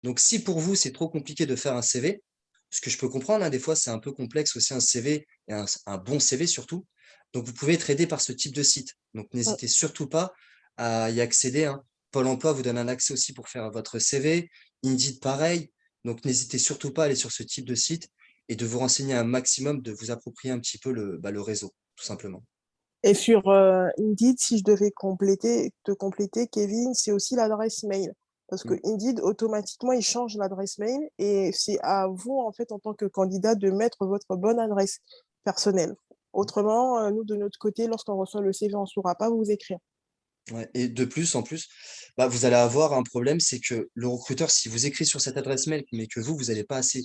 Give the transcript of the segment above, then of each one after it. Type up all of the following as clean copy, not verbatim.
Donc, si pour vous, c'est trop compliqué de faire un CV, ce que je peux comprendre, hein, des fois, c'est un peu complexe aussi un CV et un bon CV surtout. Donc, vous pouvez être aidé par ce type de site. Donc, Mmh. n'hésitez surtout pas à y accéder, hein. Pôle emploi vous donne un accès aussi pour faire votre CV. Indeed, pareil. Donc, n'hésitez surtout pas à aller sur ce type de site et de vous renseigner un maximum, de vous approprier un petit peu le réseau, tout simplement. Et sur Indeed, si je devais te compléter, Kevin, c'est aussi l'adresse mail. Parce que Mm. Indeed, automatiquement, il change l'adresse mail et c'est à vous, en fait, en tant que candidat, de mettre votre bonne adresse personnelle. Autrement, nous, de notre côté, lorsqu'on reçoit le CV, on ne saura pas vous écrire. Ouais, et de plus, en plus, bah, vous allez avoir un problème, c'est que le recruteur, si vous écrit sur cette adresse mail, mais que vous n'allez pas assez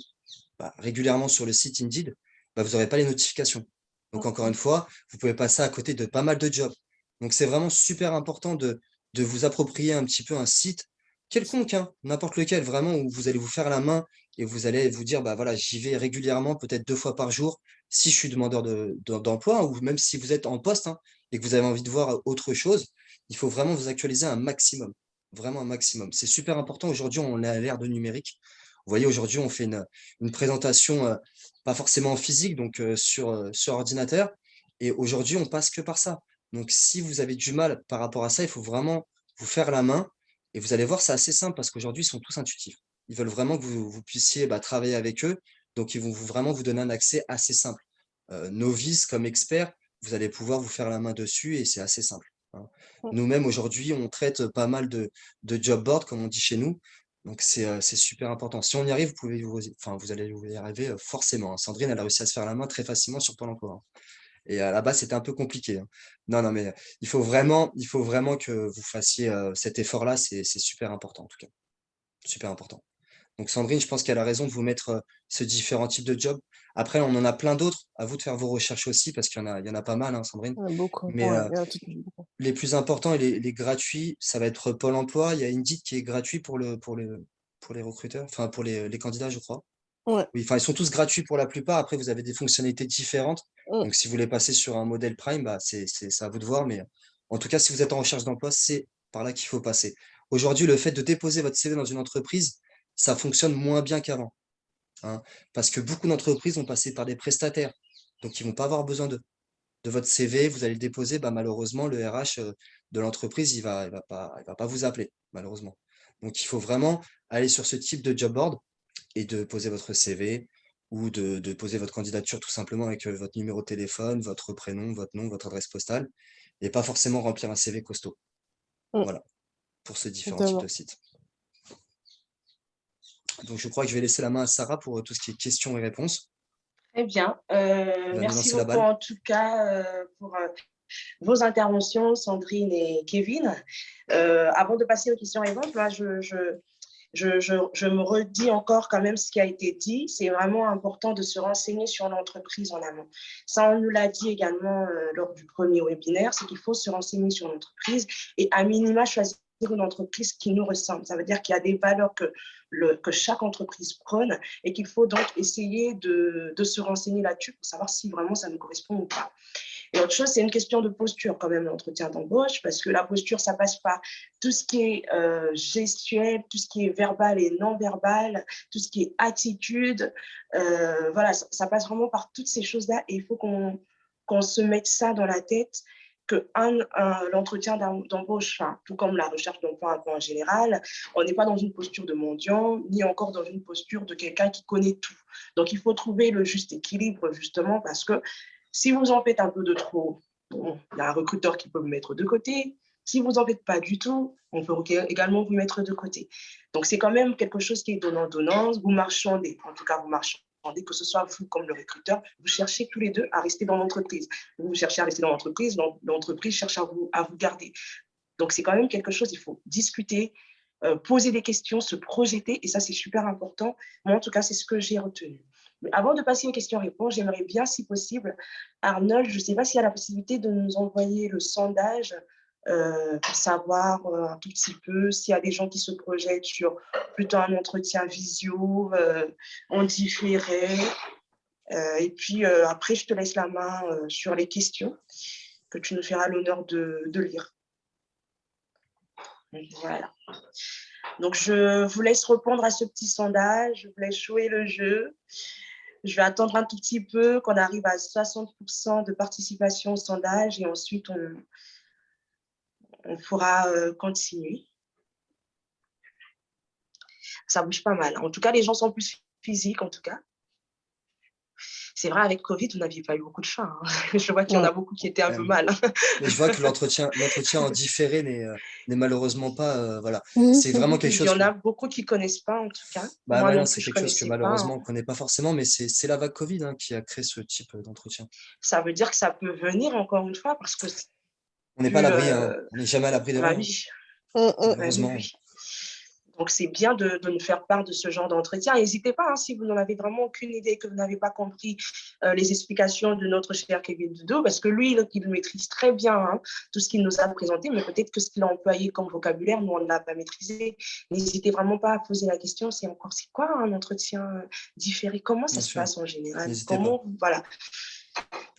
régulièrement sur le site Indeed, bah, vous n'aurez pas les notifications. Donc, encore une fois, vous pouvez passer à côté de pas mal de jobs. Donc, c'est vraiment super important de vous approprier un petit peu un site quelconque, hein, n'importe lequel, vraiment, où vous allez vous faire la main et vous allez vous dire, bah voilà, j'y vais régulièrement, peut-être 2 fois par jour, si je suis demandeur d'emploi, hein, ou même si vous êtes en poste, hein, et que vous avez envie de voir autre chose, il faut vraiment vous actualiser un maximum, vraiment un maximum. C'est super important. Aujourd'hui, on est à l'ère de numérique. Vous voyez, aujourd'hui, on fait une présentation, pas forcément en physique, donc sur ordinateur. Et aujourd'hui, on passe que par ça. Donc, si vous avez du mal par rapport à ça, il faut vraiment vous faire la main. Et vous allez voir, c'est assez simple parce qu'aujourd'hui, ils sont tous intuitifs. Ils veulent vraiment que vous puissiez travailler avec eux. Donc, ils vont vraiment vous donner un accès assez simple. Novice comme expert, vous allez pouvoir vous faire la main dessus et c'est assez simple, hein. Nous-mêmes, aujourd'hui, on traite pas mal de job boards, comme on dit chez nous. Donc, c'est super important. Si on y arrive, vous allez vous y arriver forcément, hein. Sandrine, elle a réussi à se faire la main très facilement sur Pôle emploi, hein. Et à la base, c'était un peu compliqué, hein. Non, non, mais il faut vraiment que vous fassiez cet effort-là. C'est super important, en tout cas. Super important. Donc Sandrine, je pense qu'elle a raison de vous mettre ce différents types de jobs. Après, on en a plein d'autres. À vous de faire vos recherches aussi, parce qu'il y en a pas mal, hein, Sandrine. Il y en a beaucoup. Mais Ouais, il y en a beaucoup. les plus importants et les gratuits, ça va être Pôle emploi. Il y a Indeed qui est gratuit pour les recruteurs, enfin pour les candidats, je crois. Ouais. Oui, enfin, ils sont tous gratuits pour la plupart. Après, vous avez des fonctionnalités différentes. Mm. Donc, si vous voulez passer sur un modèle Prime, c'est à vous de voir. Mais en tout cas, si vous êtes en recherche d'emploi, c'est par là qu'il faut passer. Aujourd'hui, le fait de déposer votre CV dans une entreprise, ça fonctionne moins bien qu'avant, hein, parce que beaucoup d'entreprises vont passer par des prestataires. Donc, ils vont pas avoir besoin de votre CV. Vous allez le déposer. Bah, malheureusement, le RH de l'entreprise, il va pas vous appeler, malheureusement. Donc, il faut vraiment aller sur ce type de job board et de poser votre CV ou de poser votre candidature tout simplement avec votre numéro de téléphone, votre prénom, votre nom, votre adresse postale, et pas forcément remplir un CV costaud. Mm. Voilà, pour ces différents types de Totalement. sites. Donc je crois que je vais laisser la main à Sarah pour tout ce qui est questions et réponses. Très bien. Elle va nous Merci lancer la beaucoup balle. en tout cas pour vos interventions, Sandrine et Kevin. Avant de passer aux questions-réponses, moi, je me redis encore quand même ce qui a été dit. C'est vraiment important de se renseigner sur l'entreprise en amont. Ça, on nous l'a dit également lors du premier webinaire, c'est qu'il faut se renseigner sur l'entreprise et à minima choisir une entreprise qui nous ressemble. Ça veut dire qu'il y a des valeurs que chaque entreprise prône et qu'il faut donc essayer de se renseigner là-dessus pour savoir si vraiment ça nous correspond ou pas. Et autre chose, c'est une question de posture quand même, l'entretien d'embauche, parce que la posture, ça passe par tout ce qui est gestuel, tout ce qui est verbal et non verbal, tout ce qui est attitude. Voilà, ça passe vraiment par toutes ces choses-là et il faut qu'on se mette ça dans la tête que l'entretien d'embauche, enfin, tout comme la recherche d'emploi un peu en général, on n'est pas dans une posture de mendiant, ni encore dans une posture de quelqu'un qui connaît tout. Donc, il faut trouver le juste équilibre, justement, parce que si vous en faites un peu de trop, bon, il y a un recruteur qui peut vous mettre de côté. Si vous n'en faites pas du tout, on peut également vous mettre de côté. Donc, c'est quand même quelque chose qui est donnant-donnant. Vous marchandez, en tout cas, vous marchandez, que ce soit vous comme le recruteur, vous cherchez tous les deux à rester dans l'entreprise. Vous cherchez à rester dans l'entreprise, l'entreprise cherche à vous garder. Donc, c'est quand même quelque chose, il faut discuter, poser des questions, se projeter, et ça, c'est super important. Moi, en tout cas, c'est ce que j'ai retenu. Mais avant de passer aux questions-réponses, j'aimerais bien, si possible, Arnold, je ne sais pas s'il y a la possibilité de nous envoyer le sondage pour savoir un tout petit peu s'il y a des gens qui se projettent sur plutôt un entretien visio, en différé. Et puis après, je te laisse la main sur les questions que tu nous feras l'honneur de lire. Voilà. Donc, je vous laisse répondre à ce petit sondage. Je vous laisse jouer le jeu. Je vais attendre un tout petit peu qu'on arrive à 60% de participation au sondage et ensuite, on pourra continuer. Ça bouge pas mal. En tout cas, les gens sont plus physiques, en tout cas. C'est vrai, avec Covid, vous n'aviez pas eu beaucoup de choix. Hein. Je vois qu'il y en a beaucoup qui étaient un peu mal. Mais je vois que l'entretien en différé n'est malheureusement pas, voilà. C'est vraiment quelque Il y chose en que, a beaucoup qui ne connaissent pas, en tout cas. bah Moi voilà, non plus, c'est je ne quelque chose que connaissais pas. malheureusement on ne connaît pas forcément, mais c'est la vague Covid hein, qui a créé ce type d'entretien. Ça veut dire que ça peut venir, encore une fois, parce que On n'est pas à plus... l'abri, hein. On n'est jamais à l'abri de bah rien, hein, oui, bah oui, malheureusement. oui. Donc, c'est bien de nous faire part de ce genre d'entretien. N'hésitez pas, hein, si vous n'en avez vraiment aucune idée, que vous n'avez pas compris les explications de notre cher Kevin Doudou, parce que lui, il maîtrise très bien hein, tout ce qu'il nous a présenté, mais peut-être que ce qu'il a employé comme vocabulaire, nous, on ne l'a pas maîtrisé. N'hésitez vraiment pas à poser la question, c'est quoi un entretien différé? Comment ça Bien se sûr, passe en général? n'hésitez pas. Voilà.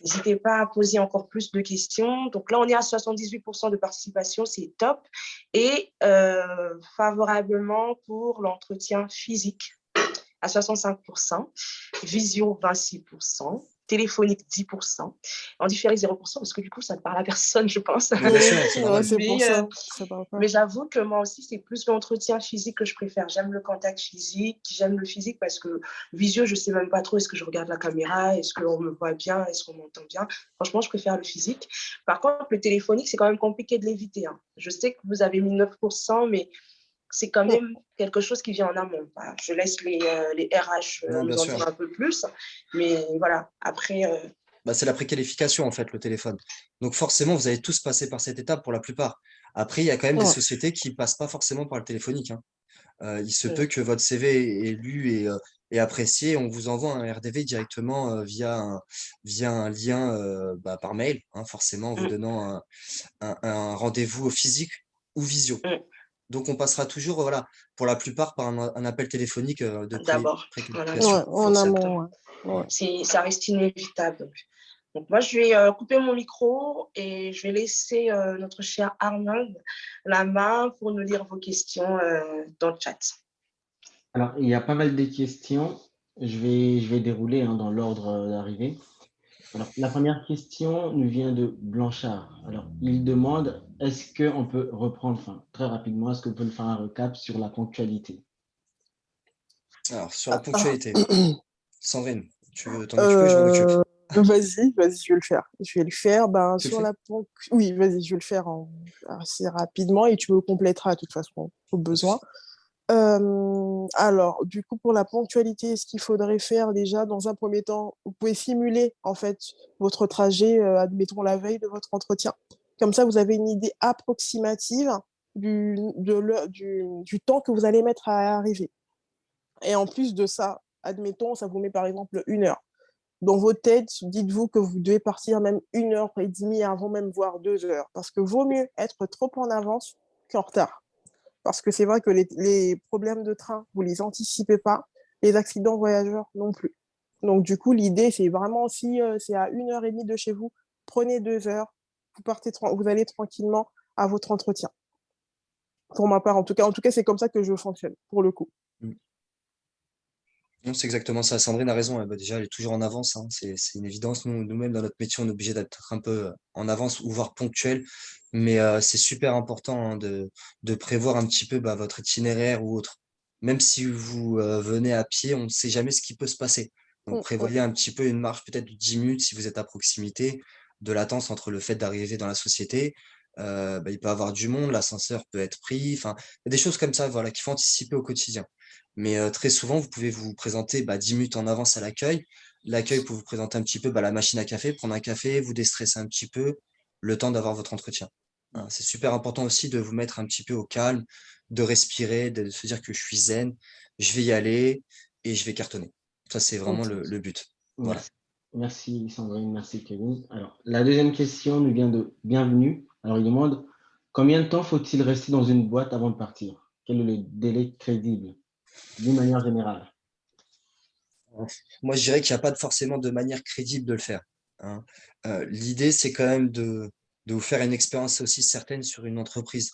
N'hésitez pas à poser encore plus de questions. Donc là, on est à 78% de participation, c'est top. Et favorablement pour l'entretien physique à 65%, visio 26%, téléphonique 10%, en différé 0%, parce que du coup, ça ne parle à personne, je pense. Mais bien sûr, c'est normal. C'est pour ça. Ça parle pas. Mais j'avoue que moi aussi, c'est plus l'entretien physique que je préfère. J'aime le contact physique, j'aime le physique parce que visio, je ne sais même pas trop, est-ce que je regarde la caméra, est-ce qu'on me voit bien, est-ce qu'on m'entend bien. Franchement, je préfère le physique. Par contre, le téléphonique, c'est quand même compliqué de l'éviter. Hein. Je sais que vous avez mis 9%, mais c'est quand même quelque chose qui vient en amont. Voilà. Je laisse les RH Non, bien nous en sûr. dire un peu plus. Mais voilà, après... Bah, c'est la préqualification, en fait, le téléphone. Donc forcément, vous allez tous passer par cette étape pour la plupart. Après, il y a quand même des sociétés qui ne passent pas forcément par le téléphonique. Hein. Il se peut que votre CV est lu et apprécié. On vous envoie un RDV directement via un lien bah, par mail, hein, forcément, en vous donnant un rendez-vous physique ou visio. Donc, on passera toujours, voilà, pour la plupart, par un appel téléphonique de d'abord, préqualification. En amont. Ça reste inévitable. Donc, moi, je vais couper mon micro et je vais laisser notre cher Arnold la main pour nous lire vos questions dans le chat. Alors, il y a pas mal de questions. Je vais dérouler hein, dans l'ordre d'arrivée. Alors, la première question nous vient de Blanchard. Alors, il demande, est-ce qu'on peut reprendre, très rapidement, est-ce qu'on peut faire un recap sur la ponctualité? Alors, sur la ponctualité, Sandrine, tu veux t'en occuper, je m'en occupe. Vas-y, je vais le faire. Je vais le faire. Ben, Tu le sur fais? la oui, vas-y, je vais le faire assez rapidement et tu me compléteras de toute façon au besoin. Alors, du coup, pour la ponctualité, ce qu'il faudrait faire déjà, dans un premier temps, vous pouvez simuler en fait votre trajet, admettons la veille de votre entretien. Comme ça, vous avez une idée approximative du temps que vous allez mettre à arriver. Et en plus de ça, admettons, ça vous met par exemple 1 heure. Dans vos têtes, dites-vous que vous devez partir même 1 heure et demie avant même, voire 2 heures. Parce que vaut mieux être trop en avance qu'en retard. Parce que c'est vrai que les problèmes de train, vous ne les anticipez pas, les accidents voyageurs non plus. Donc du coup, l'idée, c'est vraiment si c'est à 1 heure et demie de chez vous, prenez 2 heures, vous allez tranquillement à votre entretien. Pour ma part, en tout cas, c'est comme ça que je fonctionne, pour le coup. Non, c'est exactement ça. Sandrine a raison. Bah, déjà, elle est toujours en avance. Hein. C'est une évidence. Nous-mêmes, dans notre métier, on est obligé d'être un peu en avance ou voire ponctuel. Mais c'est super important hein, de prévoir un petit peu bah, votre itinéraire ou autre. Même si vous venez à pied, on ne sait jamais ce qui peut se passer. Donc, prévoyez un petit peu une marge peut-être de 10 minutes si vous êtes à proximité de latence entre le fait d'arriver dans la société. Bah, il peut y avoir du monde, l'ascenseur peut être pris. Enfin, il y a des choses comme ça voilà, qu'il faut anticiper au quotidien. Mais très souvent, vous pouvez vous présenter 10 minutes en avance à l'accueil. L'accueil peut vous présenter un petit peu la machine à café, prendre un café, vous déstresser un petit peu, le temps d'avoir votre entretien. Hein, c'est super important aussi de vous mettre un petit peu au calme, de respirer, de se dire que je suis zen, je vais y aller et je vais cartonner. Ça, c'est vraiment le but. Voilà. Merci Sandrine, merci Kevin. Alors, la deuxième question nous vient de Bienvenue. Alors, il demande, combien de temps faut-il rester dans une boîte avant de partir? Quel est le délai crédible, d'une manière générale? Moi, je dirais qu'il n'y a pas forcément de manière crédible de le faire. Hein. L'idée, c'est quand même de vous faire une expérience aussi certaine sur une entreprise.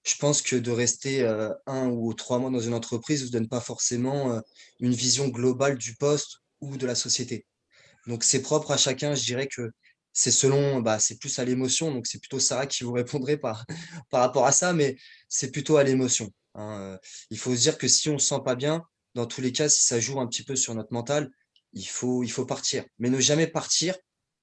je pense que de rester 1 ou 3 mois dans une entreprise ne vous donne pas forcément une vision globale du poste ou de la société. Donc, c'est propre à chacun. Je dirais que c'est selon, bah, c'est plus à l'émotion. Donc, c'est plutôt Sarah qui vous répondrait par rapport à ça, mais c'est plutôt à l'émotion, hein. Il faut se dire que si on ne se sent pas bien, dans tous les cas, si ça joue un petit peu sur notre mental, il faut partir. Mais ne jamais partir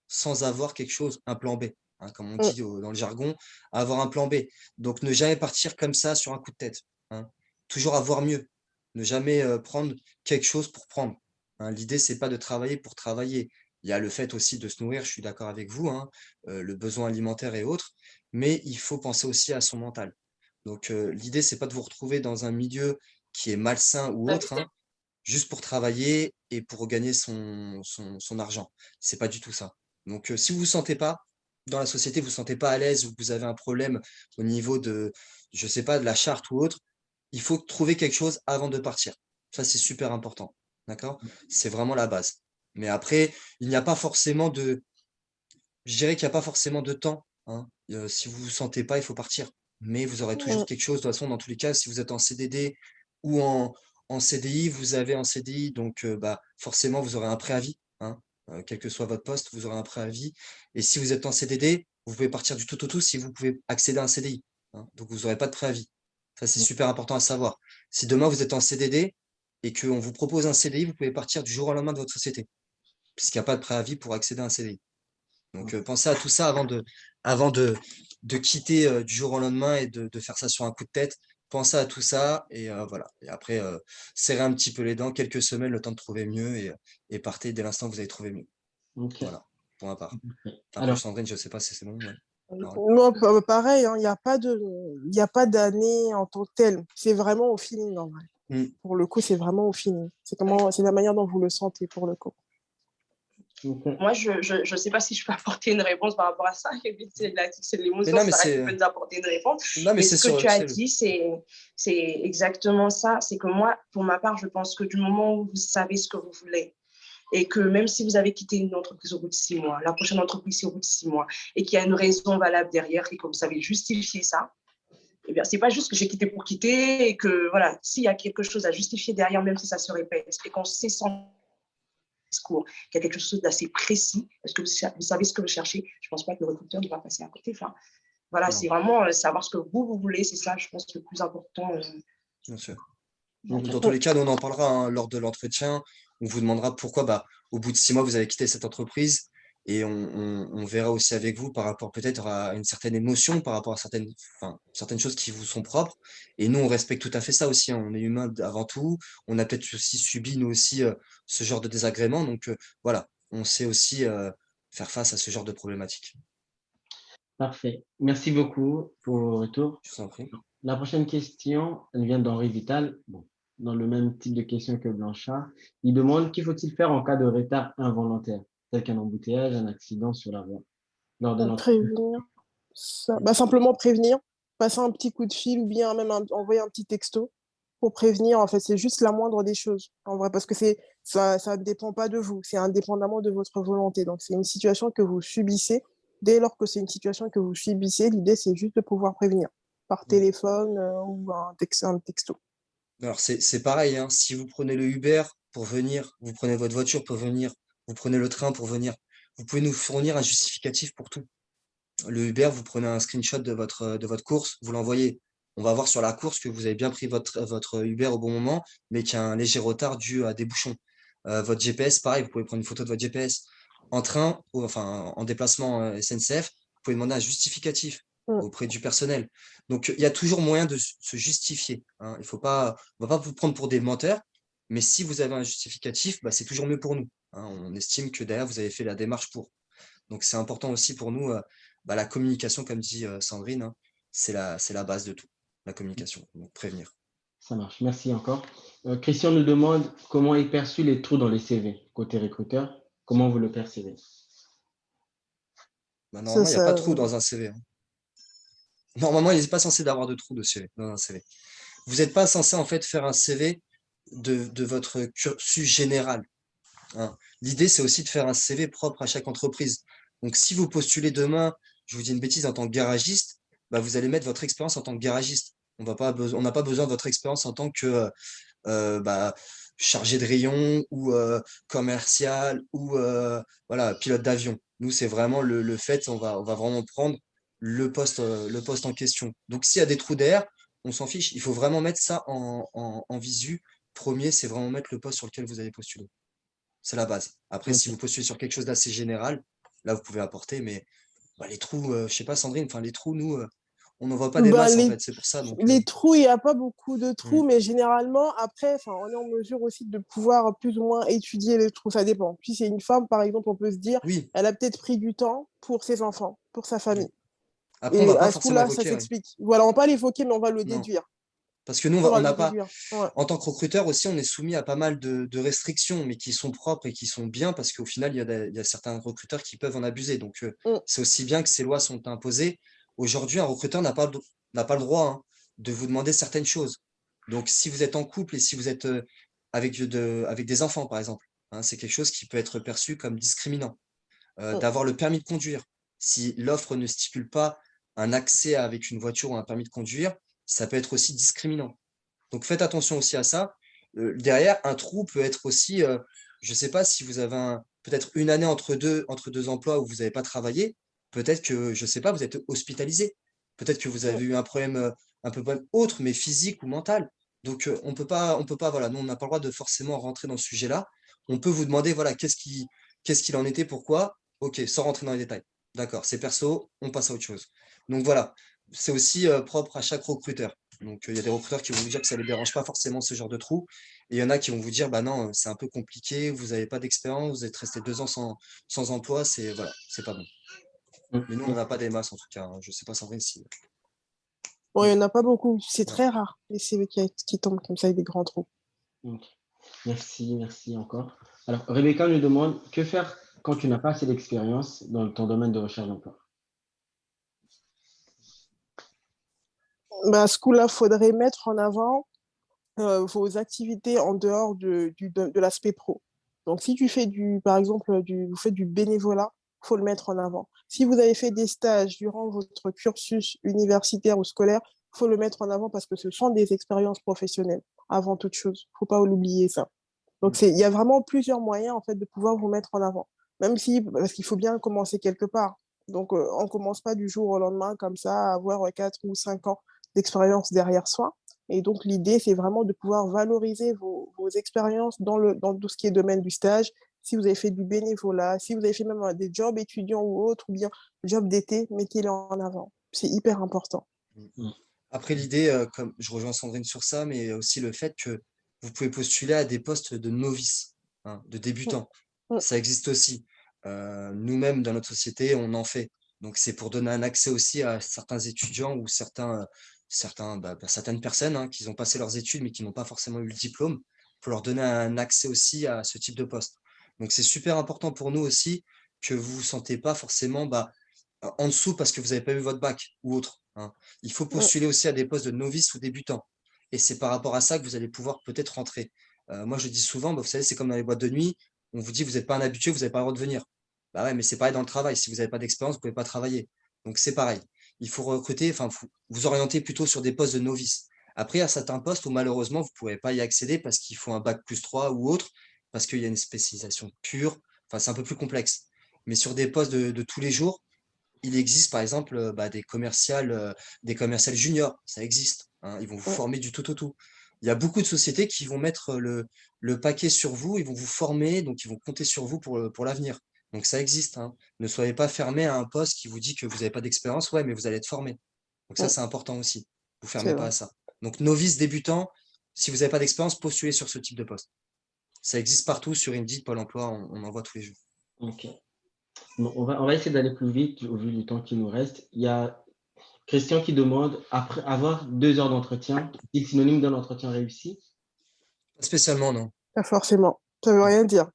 sans avoir quelque chose, un plan B, hein, comme on Mm. dit dans le jargon, avoir un plan B. Donc, ne jamais partir comme ça sur un coup de tête, hein. Toujours avoir mieux. Ne jamais prendre quelque chose pour prendre, hein. L'idée, c'est pas de travailler pour travailler. Il y a le fait aussi de se nourrir, je suis d'accord avec vous, hein, le besoin alimentaire et autres, mais il faut penser aussi à son mental. Donc, l'idée, c'est pas de vous retrouver dans un milieu qui est malsain ou autre, hein, juste pour travailler et pour gagner son argent. C'est pas du tout ça. Donc, si vous vous sentez pas dans la société, vous vous sentez pas à l'aise ou que vous avez un problème au niveau de, je sais pas, de la charte ou autre, il faut trouver quelque chose avant de partir. Ça, c'est super important. D'accord? C'est vraiment la base. Mais après, il n'y a pas forcément de, je dirais qu'il n'y a pas forcément de temps, hein. Si vous ne vous sentez pas, il faut partir. Mais vous aurez toujours Mm. quelque chose. De toute façon, dans tous les cas, si vous êtes en CDD ou en CDI, vous avez un CDI, donc bah, forcément, vous aurez un préavis, hein. Quel que soit votre poste, vous aurez un préavis. Et si vous êtes en CDD, vous pouvez partir du tout au tout si vous pouvez accéder à un CDI, hein. Donc, vous n'aurez pas de préavis. Ça, c'est super important à savoir. Si demain, vous êtes en CDD et qu'on vous propose un CDI, vous pouvez partir du jour au lendemain de votre société, puisqu'il n'y a pas de préavis pour accéder à un CDI. Donc, pensez à tout ça avant de quitter du jour au lendemain et de faire ça sur un coup de tête. Pensez à tout ça et voilà. Et après, serrez un petit peu les dents, quelques semaines, le temps de trouver mieux et partez dès l'instant que vous avez trouvé mieux. Ok. Voilà, pour ma part. Après, Alors, Sandrine, je ne sais pas si c'est bon. Ouais. Parole. Non, pareil, hein, il y a pas d'année en tant que telle. C'est vraiment au feeling, en vrai. Hmm. Pour le coup, c'est vraiment au feeling. C'est la manière dont vous le sentez, pour le coup. ok. Moi, je ne sais pas si je peux apporter une réponse par rapport à ça. C'est Mais l'émotion, non, mais Sarah qui c'est peut nous apporter une réponse. non, mais Mais c'est ce que tu sur. as dit, c'est exactement ça. C'est que moi, pour ma part, je pense que du moment où vous savez ce que vous voulez, et que même si vous avez quitté une entreprise au bout de 6 mois, la prochaine entreprise, c'est au bout de 6 mois, et qu'il y a une raison valable derrière, et que vous savez justifier ça, eh bien, c'est pas juste que j'ai quitté pour quitter, et que voilà, s'il y a quelque chose à justifier derrière, même si ça se répète, et qu'on sait son discours, qu'il y a quelque chose d'assez précis, est-ce que vous savez ce que vous cherchez, je ne pense pas que le recruteur va passer à côté. Enfin, voilà, Non, c'est vraiment savoir ce que vous voulez, c'est ça, je pense, le plus important. bien sûr. Ok. Dans tous les cas, nous, on en parlera hein, lors de l'entretien. On vous demandera pourquoi, bah, au bout de 6 mois, vous avez quitté cette entreprise. Et on verra aussi avec vous par rapport peut-être à une certaine émotion, par rapport à certaines choses qui vous sont propres. Et nous, on respecte tout à fait ça aussi, hein. On est humain avant tout. On a peut-être aussi subi, nous aussi, ce genre de désagréments. Donc voilà, on sait aussi faire face à ce genre de problématiques. Parfait. Merci beaucoup pour le retour. Je vous en prie. La prochaine question, elle vient d'Henri Vital. Bon, dans le même type de question que Blanchard. Il demande qu'il faut-il faire en cas de retard involontaire, tel qu'un embouteillage, un accident sur la voie, lors de l'entretien. Prévenir. Bah, simplement prévenir, passer un petit coup de fil ou bien même envoyer un petit texto pour prévenir. En fait, c'est juste la moindre des choses, en vrai, parce que ça ne dépend pas de vous, c'est indépendamment de votre volonté. Donc, c'est une situation que vous subissez. Dès lors que c'est une situation que vous subissez, l'idée, c'est juste de pouvoir prévenir par téléphone ou un texto. Alors, c'est pareil, hein. Si vous prenez le Uber pour venir, vous prenez votre voiture pour venir, vous prenez le train pour venir, vous pouvez nous fournir un justificatif pour tout. Le Uber, vous prenez un screenshot de votre course, vous l'envoyez. On va voir sur la course que vous avez bien pris votre Uber au bon moment, mais qu'il y a un léger retard dû à des bouchons. Votre GPS, pareil, vous pouvez prendre une photo de votre GPS. En train, ou enfin en déplacement SNCF, vous pouvez demander un justificatif Mm. auprès du personnel. Donc, il y a toujours moyen de se justifier, hein. On va pas vous prendre pour des menteurs, mais si vous avez un justificatif, bah, c'est toujours mieux pour nous, hein. On estime que derrière, vous avez fait la démarche pour. Donc, c'est important aussi pour nous, bah, la communication, comme dit Sandrine, hein, c'est la base de tout, la communication, donc prévenir. Ça marche. Merci encore. Christian nous demande comment est perçu les trous dans les CV, côté recruteur. Comment vous le percevez? Bah, Ça, normalement, il n'y a pas ça, de trou dans un CV, hein. Normalement, il n'est pas censé d'avoir de trou de CV, dans un CV. Vous n'êtes pas censé en fait faire un CV de votre cursus général, hein. L'idée, c'est aussi de faire un CV propre à chaque entreprise. Donc, si vous postulez demain, je vous dis une bêtise, en tant que garagiste, bah, vous allez mettre votre expérience en tant que garagiste. On n'a pas besoin de votre expérience en tant que bah, chargé de rayon ou commercial ou voilà, pilote d'avion. Nous, c'est vraiment le fait, on va vraiment prendre le poste en question. Donc, s'il y a des trous d'air, on s'en fiche. Il faut vraiment mettre ça en visu. Premier, c'est vraiment mettre le poste sur lequel vous allez postuler. C'est la base. Après, si vous Ok. postulez sur quelque chose d'assez général, là, vous pouvez apporter, mais bah, les trous, je sais pas, Sandrine, enfin, les trous, nous, on n'en voit pas des Bah, masses, en fait. C'est pour ça. Donc, les trous, il n'y a pas beaucoup de hmm. trous, mais généralement, après, enfin, on est en mesure aussi de pouvoir plus ou moins étudier les trous, ça dépend. Si c'est une femme, par exemple, on peut se dire, Oui, elle a peut-être pris du temps pour ses enfants, pour sa famille. oui. Après, on Et va pas à ce forcément coup-là, ça évoquer, ouais. s'explique. Voilà, on va pas l'évoquer, mais on va le Non. déduire. Parce que nous, On pourra on le n'a pas, déduire. Ouais. en tant que recruteur aussi, on est soumis à pas mal de restrictions, mais qui sont propres et qui sont bien, parce qu'au final, il y a certains recruteurs qui peuvent en abuser. Donc, Mm. c'est aussi bien que ces lois sont imposées. Aujourd'hui, un recruteur n'a pas le droit hein, de vous demander certaines choses. Donc, si vous êtes en couple et si vous êtes avec des enfants, par exemple, hein, c'est quelque chose qui peut être perçu comme discriminant. Mm. D'avoir le permis de conduire. Si l'offre ne stipule pas un accès avec une voiture ou un permis de conduire, ça peut être aussi discriminant. Donc faites attention aussi à ça. Derrière, un trou peut être aussi, je ne sais pas si vous avez peut-être une année entre deux emplois où vous n'avez pas travaillé, peut-être que, je ne sais pas, vous êtes hospitalisé. Peut-être que vous Mm. avez eu un problème un peu autre, mais physique ou mental. Donc on peut pas, voilà, nous on n'a pas le droit de forcément rentrer dans ce sujet-là. On peut vous demander, voilà, qu'est-ce qu'il en était, pourquoi? Ok, sans rentrer dans les détails. D'accord, c'est perso, on passe à autre chose. Donc voilà, c'est aussi propre à chaque recruteur. Donc, il y a des recruteurs qui vont vous dire que ça ne les dérange pas forcément ce genre de trou. Et il y en a qui vont vous dire, bah non, c'est un peu compliqué, vous n'avez pas d'expérience, vous êtes resté 2 ans sans emploi, c'est voilà, c'est pas bon. Mm. Mais nous, on n'en a pas des masses en tout cas, hein. Je ne sais pas, Sandrine, si. Bon, il n'y en a pas beaucoup. C'est Ouais. très rare, les CV qui tombent comme ça avec des grands trous. Ok. Merci, merci encore. Alors, Rebecca nous demande que faire quand tu n'as pas assez d'expérience dans ton domaine de recherche d'emploi? Bah, à ce coup-là, il faudrait mettre en avant vos activités en dehors de l'aspect pro. Donc, si tu fais par exemple, vous faites du bénévolat, il faut le mettre en avant. Si vous avez fait des stages durant votre cursus universitaire ou scolaire, il faut le mettre en avant parce que ce sont des expériences professionnelles avant toute chose. Il ne faut pas l'oublier ça. Donc, Mm. il y a vraiment plusieurs moyens en fait, de pouvoir vous mettre en avant. Même si, parce qu'il faut bien commencer quelque part. Donc, on ne commence pas du jour au lendemain comme ça à avoir 4 ou 5 ans d'expérience derrière soi. Et donc, l'idée, c'est vraiment de pouvoir valoriser vos expériences dans tout ce qui est domaine du stage. Si vous avez fait du bénévolat, si vous avez fait même des jobs étudiants ou autres, ou bien jobs d'été, mettez-les en avant. C'est hyper important. Mm. Mm. Après, l'idée, comme je rejoins Sandrine sur ça, mais aussi le fait que vous pouvez postuler à des postes de novices, hein, de Mm, débutants. mm, Ça existe aussi. Nous-mêmes, dans notre société, on en fait. Donc, c'est pour donner un accès aussi à certains étudiants ou certaines personnes hein, qui ont passé leurs études, mais qui n'ont pas forcément eu le diplôme, pour leur donner un accès aussi à ce type de poste. Donc, c'est super important pour nous aussi que vous ne vous sentez pas forcément en dessous parce que vous n'avez pas eu votre bac ou autre, hein. Il faut mm. postuler aussi à des postes de novice ou débutants. Et c'est par rapport à ça que vous allez pouvoir peut-être rentrer. Moi, je dis souvent, bah, vous savez, c'est comme dans les boîtes de nuit, on vous dit, vous n'êtes pas un habitué, vous n'avez pas le droit de venir. Bah ouais, mais c'est pareil dans le travail. Si vous n'avez pas d'expérience, vous ne pouvez pas travailler. Donc, c'est pareil. Il faut recruter, enfin, vous orienter plutôt sur des postes de novice. Après, il y a certains postes où malheureusement, vous ne pourrez pas y accéder parce qu'il faut un bac plus 3 ou autre, parce qu'il y a une spécialisation pure. Enfin, c'est un peu plus complexe. Mais sur des postes de tous les jours, il existe par exemple bah, des commerciales juniors, ça existe, hein. Ils vont vous Mm. former du tout au tout. Il y a beaucoup de sociétés qui vont mettre le paquet sur vous, ils vont vous former, donc ils vont compter sur vous pour l'avenir. Donc ça existe, hein. Ne soyez pas fermé à un poste qui vous dit que vous n'avez pas d'expérience, ouais, mais vous allez être formé. Donc ça, Mm. c'est important aussi. Vous C'est fermez pas vrai. à ça. Donc novice, débutant, si vous n'avez pas d'expérience, postulez sur ce type de poste. Ça existe partout sur Indeed, Pôle emploi, on en voit tous les jours. Ok. Bon, on va essayer d'aller plus vite au vu du temps qui nous reste. Il y a Christian qui demande, après avoir 2 heures d'entretien, est synonyme d'un entretien réussi? Pas spécialement, non. Pas forcément. Ça veut Non. rien dire.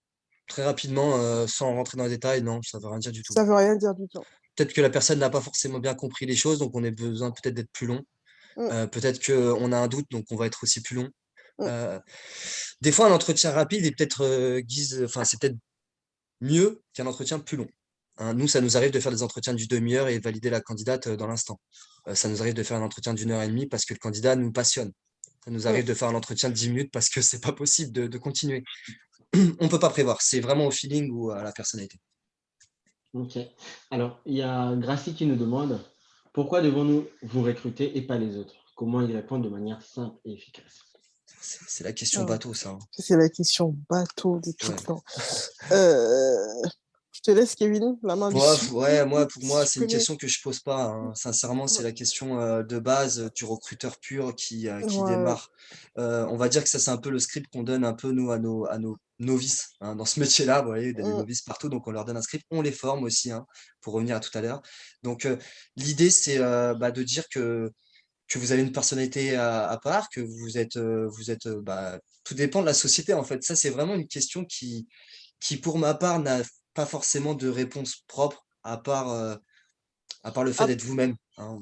Très rapidement, sans rentrer dans les détails, non, ça ne veut rien dire du tout. Ça veut rien dire du tout. Peut-être que la personne n'a pas forcément bien compris les choses, donc on a besoin peut-être d'être plus long. Mm, Peut-être qu'on a un doute, donc on va être aussi plus long. mm, Euh, des fois, un entretien rapide est peut-être enfin, c'est peut-être mieux qu'un entretien plus long, hein. Nous, ça nous arrive de faire des entretiens d'une demi-heure et valider la candidate dans l'instant. Ça nous arrive de faire un entretien d'une heure et demie parce que le candidat nous passionne. Ça nous arrive de faire un entretien de 10 minutes parce que c'est pas possible de continuer. On ne peut pas prévoir. C'est vraiment au feeling ou à la personnalité. Ok. Alors, il y a Gracie qui nous demande pourquoi devons-nous vous recruter et pas les autres? Comment y répondre de manière simple et efficace? C'est la question Ah, bateau, ça, hein. c'est la question bateau de tout Ouais. le temps. Je te laisse, Kevin, la main dessus. Ouais, pour moi, Tu c'est une connais. question que je pose pas, hein. Sincèrement, c'est la question de base du recruteur pur qui Ouais. démarre. On va dire que ça, c'est un peu le script qu'on donne un peu, nous, à nos novices, hein, dans ce métier-là. Vous voyez, il y a des novices partout, donc on leur donne un script. On les forme aussi, hein, pour revenir à tout à l'heure. Donc, l'idée, c'est de dire que vous avez une personnalité à part, que vous êtes tout dépend de la société, en fait. Ça, c'est vraiment une question qui, pour ma part, n'a pas forcément de réponse propre, à part le fait Ap- d'être vous-même, hein.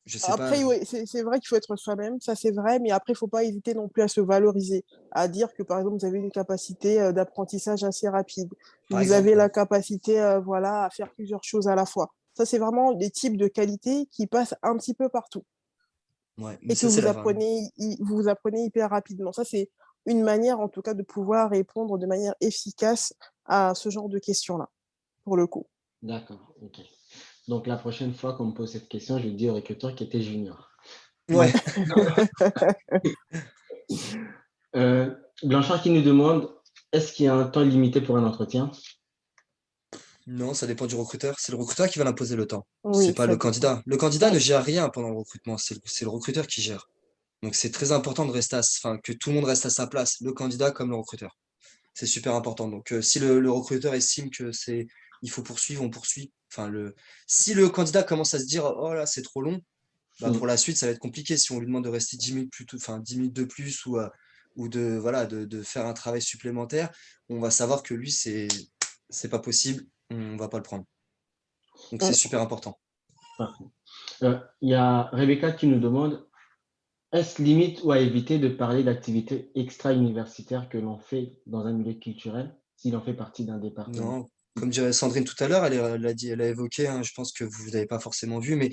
Je sais pas. Après, oui, c'est vrai qu'il faut être soi-même, ça c'est vrai, mais après, il ne faut pas hésiter non plus à se valoriser, à dire que par exemple, vous avez une capacité d'apprentissage assez rapide, Par vous avez exemple, ouais. la capacité voilà, à faire plusieurs choses à la fois. Ça, c'est vraiment des types de qualités qui passent un petit peu partout Ouais, mais et que ça, c'est la vraie. vous apprenez hyper rapidement. Ça, c'est une manière, en tout cas, de pouvoir répondre de manière efficace à ce genre de questions-là, pour le coup. D'accord, ok. Donc, la prochaine fois qu'on me pose cette question, je vais dire au recruteur qui était junior. Ouais. Blanchard qui nous demande est-ce qu'il y a un temps limité pour un entretien? Non, ça dépend du recruteur. C'est le recruteur qui va l'imposer le temps. C'est Oui, pas ça le dépend. candidat. Le candidat ne gère rien pendant le recrutement. C'est le recruteur qui gère. Donc, c'est très important de rester enfin, que tout le monde reste à sa place, le candidat comme le recruteur. C'est super important. Donc, si le recruteur estime que il faut poursuivre, on poursuit. Enfin, si le candidat commence à se dire, oh là, c'est trop long, bah, pour la suite, ça va être compliqué. Si on lui demande de rester 10 minutes plus tôt, enfin, 10 minutes de plus ou de faire un travail supplémentaire, on va savoir que lui, c'est pas possible. On va pas le prendre. Donc, c'est Mm. super important. Parfait. Il y a Rebecca qui nous demande est-ce limite ou à éviter de parler d'activités extra-universitaires que l'on fait dans un milieu culturel s'il en fait partie d'un département? Non, comme dirait Sandrine tout à l'heure, elle a évoqué, hein, je pense que vous n'avez pas forcément vu, mais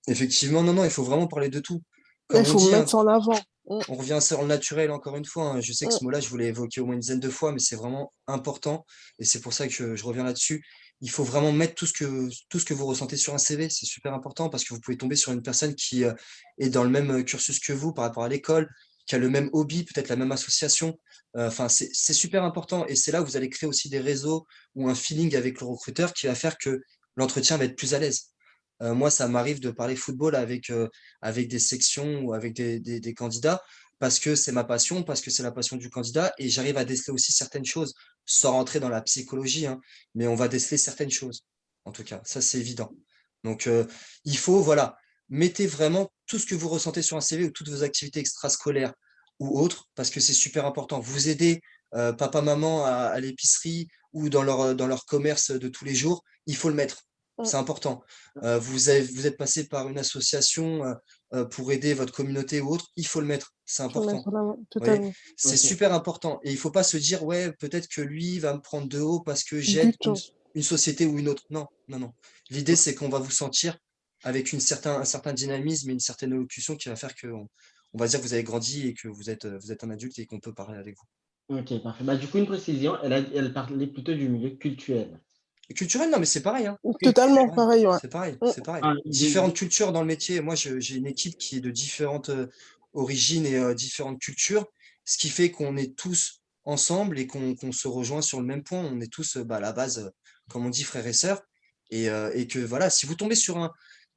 effectivement, non, il faut vraiment parler de tout. Il Comme on faut dit, hein, mettre ça en avant. Mm, on revient sur le naturel encore une fois, hein. Je sais que mm. ce mot-là, je vous l'ai évoqué au moins une dizaine de fois, mais c'est vraiment important et c'est pour ça que je reviens là-dessus. Il faut vraiment mettre tout ce que vous ressentez sur un CV. C'est super important parce que vous pouvez tomber sur une personne qui est dans le même cursus que vous par rapport à l'école, qui a le même hobby, peut-être la même association. Enfin, c'est super important et c'est là où vous allez créer aussi des réseaux ou un feeling avec le recruteur qui va faire que l'entretien va être plus à l'aise. Moi, ça m'arrive de parler football avec des sections ou avec des candidats parce que c'est ma passion, parce que c'est la passion du candidat et j'arrive à déceler aussi certaines choses sans rentrer dans la psychologie, hein, mais on va déceler certaines choses. En tout cas, ça, c'est évident. Donc, il faut, voilà, mettez vraiment tout ce que vous ressentez sur un CV ou toutes vos activités extrascolaires ou autres parce que c'est super important. Vous aidez papa, maman à l'épicerie ou dans leur commerce de tous les jours, il faut le mettre. Mm. C'est important. Vous êtes passé par une association pour aider votre communauté ou autre, il faut le mettre. C'est Faut le important. mettre en avant, Vous voyez, totalement. c'est Ok, super important. Et il ne faut pas se dire, ouais, peut-être que lui va me prendre de haut parce que Du j'aide tout. une société ou une autre. Non, non, non. L'idée, c'est qu'on va vous sentir avec un certain dynamisme et une certaine élocution qui va faire que on va dire que vous avez grandi et que vous êtes un adulte et qu'on peut parler avec vous. ok, parfait. Bah, du coup, une précision, elle parlait plutôt du milieu culturel. Et culturel, non, mais c'est pareil, hein. Totalement Pareil. pareil, ouais. C'est pareil, Mm. c'est pareil. Ah, Différentes cultures dans le métier. Moi, j'ai une équipe qui est de différentes origines et différentes cultures, ce qui fait qu'on est tous ensemble et qu'on se rejoint sur le même point. On est tous, à la base, comme on dit, frères et sœurs. Et que voilà, si vous tombez sur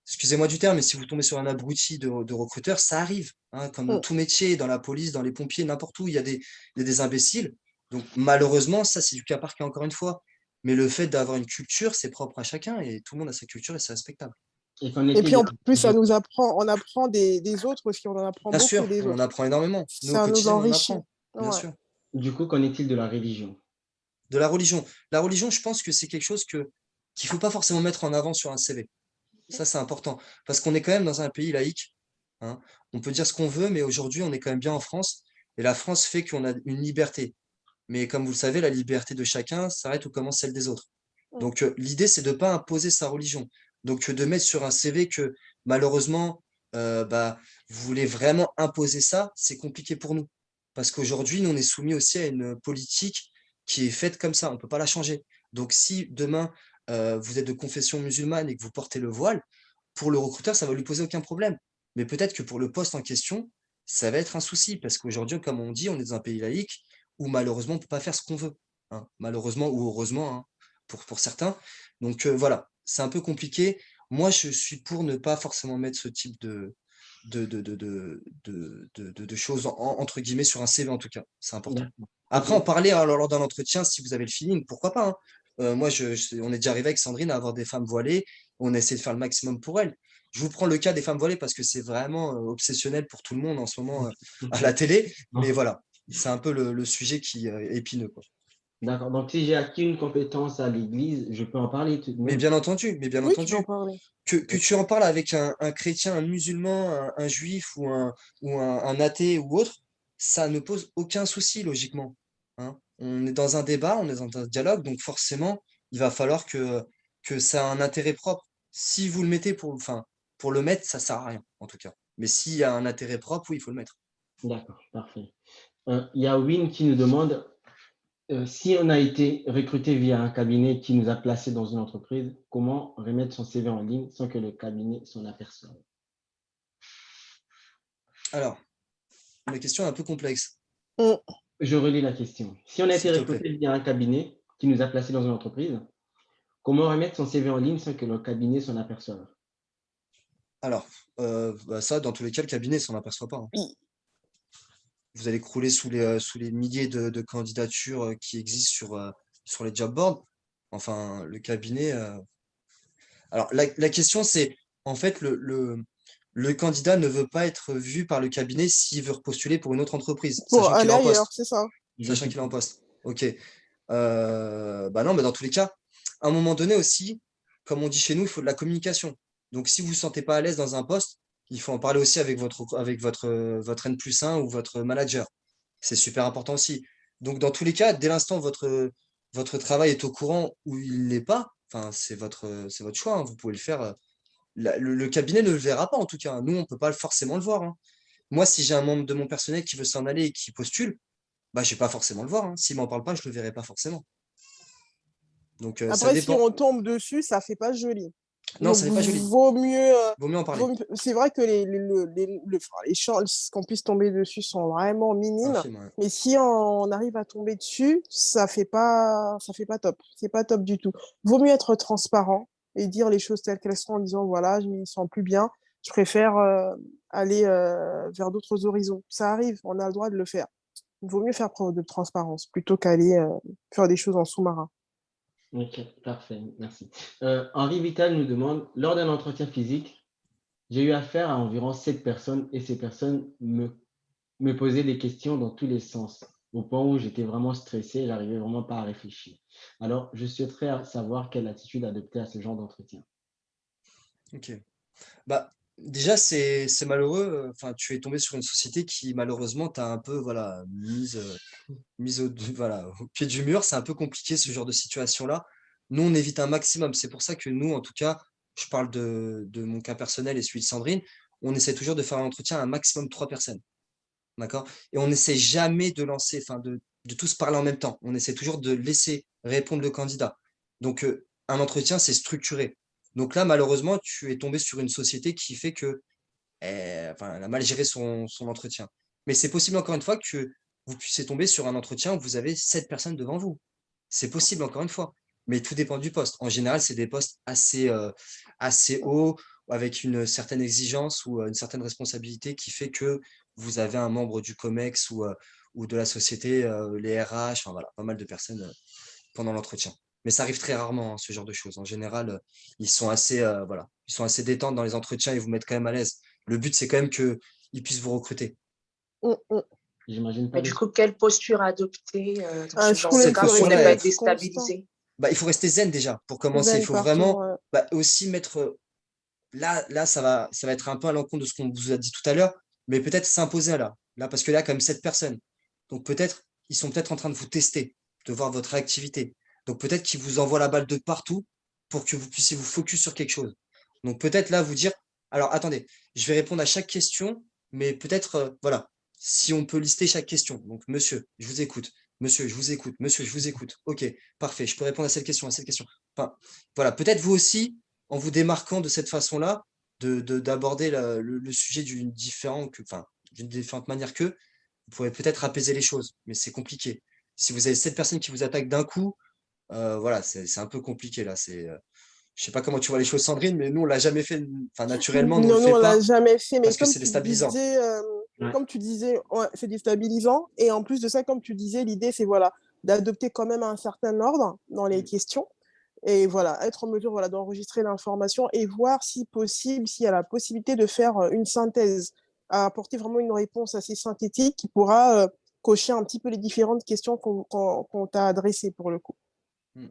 excusez-moi du terme, mais si vous tombez sur un abruti de recruteur, ça arrive, hein, comme dans Mm. tout métier, dans la police, dans les pompiers, n'importe où, il y a des imbéciles. Donc malheureusement, ça, c'est du cas par cas encore une fois. Mais le fait d'avoir une culture, c'est propre à chacun et tout le monde a sa culture et c'est respectable. et qu'en Et est-il puis de en la plus, ça religion? nous apprend, on apprend des autres aussi, on en apprend Bien beaucoup sûr, des on autres. apprend énormément. Nous, au Ça nous quotidien, on en enrichit. apprend. Bien Ouais. sûr. Du coup, qu'en est-il de la religion? De la religion. La religion, je pense que c'est quelque chose qu'il ne faut pas forcément mettre en avant sur un CV. Ça, c'est important. Parce qu'on est quand même dans un pays laïque, hein. On peut dire ce qu'on veut, mais aujourd'hui, on est quand même bien en France. Et la France fait qu'on a une liberté. Mais comme vous le savez, la liberté de chacun s'arrête où commence celle des autres. Donc, l'idée, c'est de ne pas imposer sa religion. Donc, de mettre sur un CV que malheureusement, vous voulez vraiment imposer ça, c'est compliqué pour nous. Parce qu'aujourd'hui, nous, on est soumis aussi à une politique qui est faite comme ça. On ne peut pas la changer. Donc, si demain, vous êtes de confession musulmane et que vous portez le voile, pour le recruteur, ça ne va lui poser aucun problème. Mais peut-être que pour le poste en question, ça va être un souci. Parce qu'aujourd'hui, comme on dit, on est dans un pays laïque où malheureusement, on ne peut pas faire ce qu'on veut, hein. Malheureusement ou heureusement, hein, pour certains. Donc voilà, c'est un peu compliqué. Moi, je suis pour ne pas forcément mettre ce type de choses, entre guillemets, sur un CV en tout cas. C'est important. D'accord. Ok. Après, en parler hein, lors d'un entretien, si vous avez le feeling, pourquoi pas, hein. Moi, on est déjà arrivé avec Sandrine à avoir des femmes voilées. On essaie de faire le maximum pour elles. Je vous prends le cas des femmes voilées parce que c'est vraiment obsessionnel pour tout le monde en ce moment à la télé. Mais voilà, c'est un peu le sujet qui est épineux, quoi. D'accord. Donc, si j'ai acquis une compétence à l'église, je peux en parler tout de Mais même. bien entendu, mais bien Oui, tu peux en entendu. parler. Que tu en parles avec un chrétien, un musulman, un juif ou un athée ou autre, ça ne pose aucun souci, logiquement, hein. On est dans un débat, on est dans un dialogue, donc forcément, il va falloir que ça a un intérêt propre. Si vous le mettez pour le mettre, ça sert à rien, en tout cas. Mais s'il y a un intérêt propre, oui, il faut le mettre. D'accord, parfait. Il y a Win qui nous demande si on a été recruté via un cabinet qui nous a placés dans une entreprise, comment remettre son CV en ligne sans que le cabinet s'en aperçoive? Alors, la question est un peu complexe, Mm. Je relis la question. Si on a été s'il te plaît. recruté via un cabinet qui nous a placés dans une entreprise, comment remettre son CV en ligne sans que le cabinet s'en aperçoive? Alors, ça, dans tous les cas, le cabinet s'en aperçoit pas, hein. Vous allez crouler sous les milliers de candidatures qui existent sur les job boards. Enfin, le cabinet. Alors, la question, c'est en fait, le candidat ne veut pas être vu par le cabinet s'il veut repostuler pour une autre entreprise, Pour sachant qu'il aller est en ailleurs, poste. c'est ça. Je Sachant suis qu'il est en poste. Ok. Bah non, mais dans tous les cas, à un moment donné aussi, comme on dit chez nous, il faut de la communication. Donc, si vous ne vous sentez pas à l'aise dans un poste, il faut en parler aussi avec votre N+1 ou votre manager. C'est super important aussi. Donc, dans tous les cas, dès l'instant où votre travail est au courant ou il n'est pas, enfin, c'est votre choix, hein, vous pouvez le faire. Le cabinet ne le verra pas, en tout cas. Nous, on ne peut pas forcément le voir, hein. Moi, si j'ai un membre de mon personnel qui veut s'en aller et qui postule, bah, je vais pas forcément le voir, hein. S'il m'en parle pas, je le verrai pas forcément. Donc, ça Après, si dépend. on tombe dessus, ça fait pas joli. Non, Donc, ça n'est pas joli. vaut mieux. Vaut mieux en parler. C'est vrai que les chances qu'on puisse tomber dessus sont vraiment minimes. Infime, ouais. Mais si on arrive à tomber dessus, ça fait pas top. C'est pas top du tout. Vaut mieux être transparent et dire les choses telles qu'elles sont en disant voilà, je m'y sens plus bien. Je préfère aller vers d'autres horizons. Ça arrive, on a le droit de le faire. Il vaut mieux faire preuve de transparence plutôt qu'aller faire des choses en sous-marin. Ok, parfait, merci. Henri Vital nous demande, lors d'un entretien physique, j'ai eu affaire à environ 7 personnes et ces personnes me posaient des questions dans tous les sens, au point où j'étais vraiment stressé, j'arrivais vraiment pas à réfléchir. Alors, je souhaiterais savoir quelle attitude adopter à ce genre d'entretien. Ok. Bah, déjà, c'est malheureux. Enfin, tu es tombé sur une société qui, malheureusement, t'a un peu, voilà, mise voilà, au pied du mur. C'est un peu compliqué, ce genre de situation-là. Nous, on évite un maximum. C'est pour ça que nous, en tout cas, je parle de mon cas personnel et celui de Sandrine, on essaie toujours de faire un entretien à un maximum de 3 personnes. D'accord? Et on n'essaie jamais de lancer, enfin, de tous parler en même temps. On essaie toujours de laisser répondre le candidat. Donc, un entretien, c'est structuré. Donc là, malheureusement, tu es tombé sur une société qui fait que, enfin, elle a mal géré son entretien. Mais c'est possible, encore une fois, que vous puissiez tomber sur un entretien où vous avez 7 personnes devant vous. C'est possible, encore une fois. Mais tout dépend du poste. En général, c'est des postes assez hauts, avec une certaine exigence ou une certaine responsabilité qui fait que vous avez un membre du COMEX ou de la société, les RH, enfin voilà, pas mal de personnes pendant l'entretien. Mais ça arrive très rarement, hein, ce genre de choses. En général, ils sont voilà, ils sont assez détentes dans les entretiens et vous mettent quand même à l'aise. Le but, c'est quand même qu'ils puissent vous recruter. J'imagine pas Mais de... du coup, quelle posture adopter dans ce Je genre de trouvais Cette cas qu'il pour restait ne pas posture-là, être constant. déstabilisé? il faut rester zen déjà pour commencer. Il Zen faut partout. vraiment aussi mettre. Là, ça va être un peu à l'encontre de ce qu'on vous a dit tout à l'heure, mais peut-être s'imposer là, parce que là, quand même 7 personnes. Donc peut-être, ils sont peut-être en train de vous tester, de voir votre réactivité. Donc peut-être qu'il vous envoie la balle de partout pour que vous puissiez vous focus sur quelque chose. Donc peut-être là, vous dire, alors attendez, je vais répondre à chaque question, mais peut-être, voilà, si on peut lister chaque question. Donc monsieur, je vous écoute. Monsieur, je vous écoute. Monsieur, je vous écoute. OK, parfait. Je peux répondre à cette question, à cette question. Enfin, voilà, peut-être vous aussi, en vous démarquant de cette façon-là, d'aborder le sujet d'une différente manière qu'eux, vous pourrez peut-être apaiser les choses, mais c'est compliqué. Si vous avez 7 personnes qui vous attaquent d'un coup, voilà, c'est un peu compliqué là. Je sais pas comment tu vois les choses, Sandrine, mais nous, on l'a jamais fait. Enfin, naturellement, nous, on le Non, nous, fait on l'a pas jamais fait, mais parce que c'est déstabilisant. Ouais. comme tu disais, ouais, c'est déstabilisant. Et en plus de ça, comme tu disais, l'idée, c'est voilà, d'adopter quand même un certain ordre dans les Mm. questions. Et voilà, être en mesure voilà, d'enregistrer l'information et voir si possible, s'il y a la possibilité de faire une synthèse, à apporter vraiment une réponse assez synthétique qui pourra cocher un petit peu les différentes questions qu'on t'a adressées pour le coup. Mm.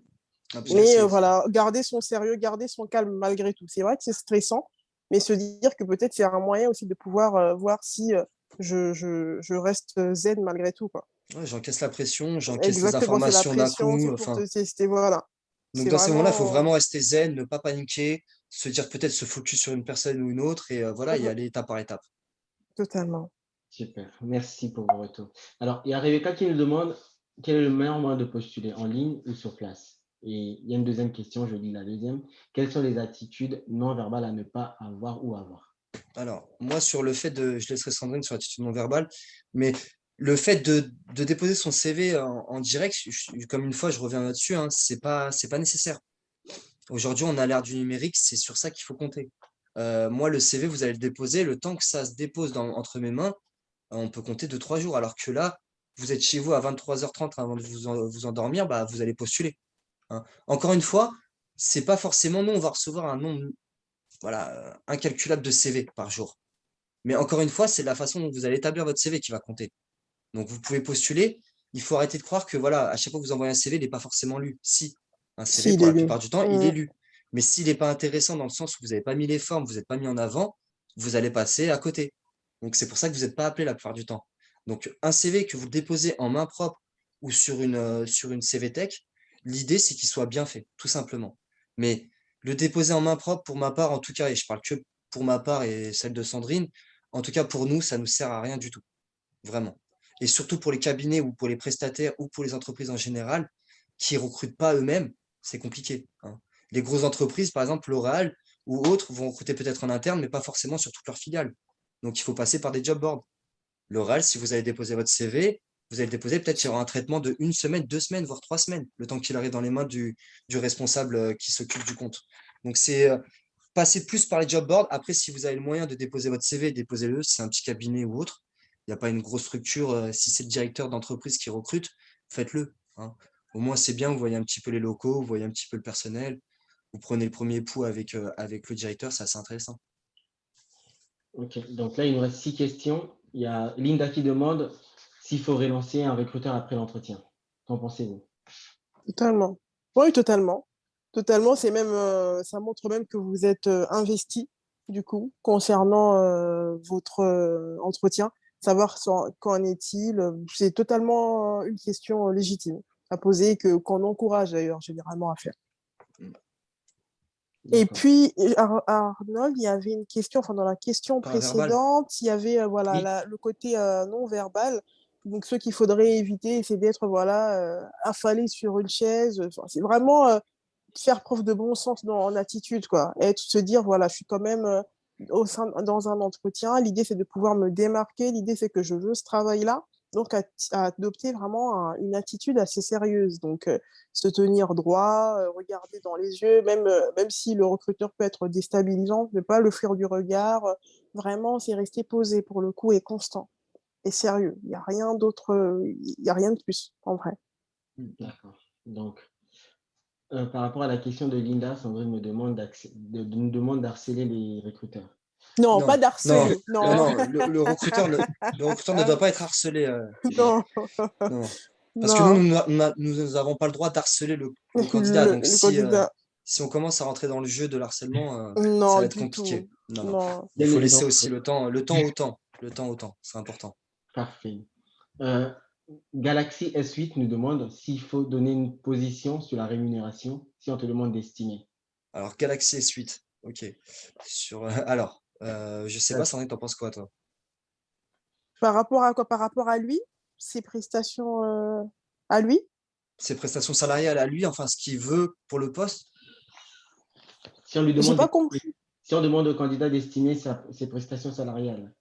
Ah, parce que Mais c'est. voilà, garder son sérieux, garder son calme malgré tout. C'est vrai que c'est stressant, mais se dire que peut-être c'est un moyen aussi de pouvoir voir si je reste zen malgré tout, quoi. Ouais, j'encaisse la pression, j'encaisse les Exactement, c'est la informations d'un pression, coup. c'est pour Enfin, te tester, voilà. donc C'est dans ces moments-là, il faut vraiment... vraiment rester zen, ne pas paniquer, se dire peut-être se focus sur une personne ou une autre et voilà, y aller étape par étape. Totalement. Super, merci pour vos retours. Alors, il y a Rebecca qui nous demande quel est le meilleur moyen de postuler, en ligne ou sur place? Et il y a une deuxième question, je lis la deuxième. Quelles sont les attitudes non verbales à ne pas avoir ou avoir? Alors, moi, sur le fait je laisserai Sandrine sur l'attitude non verbale, mais le fait de déposer son CV en direct, comme une fois, je reviens là-dessus, hein, c'est pas nécessaire. Aujourd'hui, on a l'ère du numérique, c'est sur ça qu'il faut compter. Moi, le CV, vous allez le déposer, le temps que ça se dépose entre mes mains, on peut compter 2, 3 jours. Alors que là, vous êtes chez vous à 23h30 avant de vous endormir, bah, vous allez postuler, hein. Encore une fois, c'est pas forcément nous, on va recevoir un nombre voilà, incalculable de CV par jour. Mais encore une fois, c'est la façon dont vous allez établir votre CV qui va compter. Donc, vous pouvez postuler. Il faut arrêter de croire que voilà, à chaque fois que vous envoyez un CV, il n'est pas forcément lu. Si, un CV, S'il pour est la lu. plupart du temps, il est lu. Mais s'il n'est pas intéressant dans le sens où vous n'avez pas mis les formes, vous n'êtes pas mis en avant, vous allez passer à côté. Donc, c'est pour ça que vous n'êtes pas appelé la plupart du temps. Donc, un CV que vous déposez en main propre ou sur une CV Tech, l'idée, c'est qu'il soit bien fait, tout simplement. Mais le déposer en main propre, pour ma part, en tout cas, et je parle que pour ma part et celle de Sandrine, en tout cas pour nous, ça ne nous sert à rien du tout, vraiment. Et surtout pour les cabinets ou pour les prestataires ou pour les entreprises en général, qui ne recrutent pas eux-mêmes, c'est compliqué, hein. Les grosses entreprises, par exemple L'Oréal ou autres, vont recruter peut-être en interne, mais pas forcément sur toutes leurs filiales. Donc il faut passer par des job boards. L'Oréal, si vous allez déposer votre CV, vous allez le déposer peut-être sur un traitement de 1 semaine, 2 semaines, voire 3 semaines, le temps qu'il arrive dans les mains du responsable qui s'occupe du compte. Donc c'est passer plus par les job boards. Après, si vous avez le moyen de déposer votre CV, déposez-le. Si c'est un petit cabinet ou autre, il n'y a pas une grosse structure. Si c'est le directeur d'entreprise qui recrute, faites-le, hein. Au moins, c'est bien, vous voyez un petit peu les locaux, vous voyez un petit peu le personnel. Vous prenez le premier pouls avec le directeur, c'est assez intéressant. Ok, donc là, il nous reste 6 questions. Il y a Linda qui demande s'il faut relancer un recruteur après l'entretien. Qu'en pensez-vous? Totalement. Oui, totalement. Totalement, c'est même, ça montre même que vous êtes investi, du coup, concernant votre entretien. Savoir qu'en est-il, c'est totalement une question légitime à poser et qu'on encourage d'ailleurs généralement à faire. Et D'accord. puis, Arnold, il y avait une question, enfin, dans la question Paraverbal. précédente, il y avait voilà, Oui, le côté non verbal. Donc, ce qu'il faudrait éviter, c'est d'être voilà, affalé sur une chaise. Enfin, c'est vraiment faire preuve de bon sens en attitude, quoi. Et se dire, voilà, je suis quand même dans un entretien. L'idée, c'est de pouvoir me démarquer. L'idée, c'est que je veux ce travail-là. Donc, à adopter vraiment une attitude assez sérieuse. Donc, se tenir droit, regarder dans les yeux, même si le recruteur peut être déstabilisant, ne pas le fuir du regard. Vraiment, c'est rester posé pour le coup et constant et sérieux. Il n'y a rien d'autre, il n'y a rien de plus, en vrai. d'accord. Donc, par rapport à la question de Linda, Sandrine me demande nous demande d'harceler les recruteurs. Non, pas Non, non, d'harceler, non, non. non, le recruteur ne doit pas être harcelé, Kevin. Non, Non. Parce que non, nous n'avons pas le droit d'harceler le candidat. Donc, le candidat, si on commence à rentrer dans le jeu de l'harcèlement, ça non, va être du compliqué. tout. Non, non. Non. Il Bien faut laisser évidemment. aussi le temps au temps. Le temps au temps, c'est important. Parfait. Galaxy S8 nous demande s'il faut donner une position sur la rémunération si on te demande d'estimer. Alors, Galaxy S8, ok. Je sais pas, Sandrine, t'en penses quoi, toi? Par rapport à quoi? Par rapport à lui, ses prestations à lui? Ses prestations salariales à lui, enfin, ce qu'il veut pour le poste? Si on lui J'ai demande pas compris. si on demande au candidat d'estimer ses prestations salariales.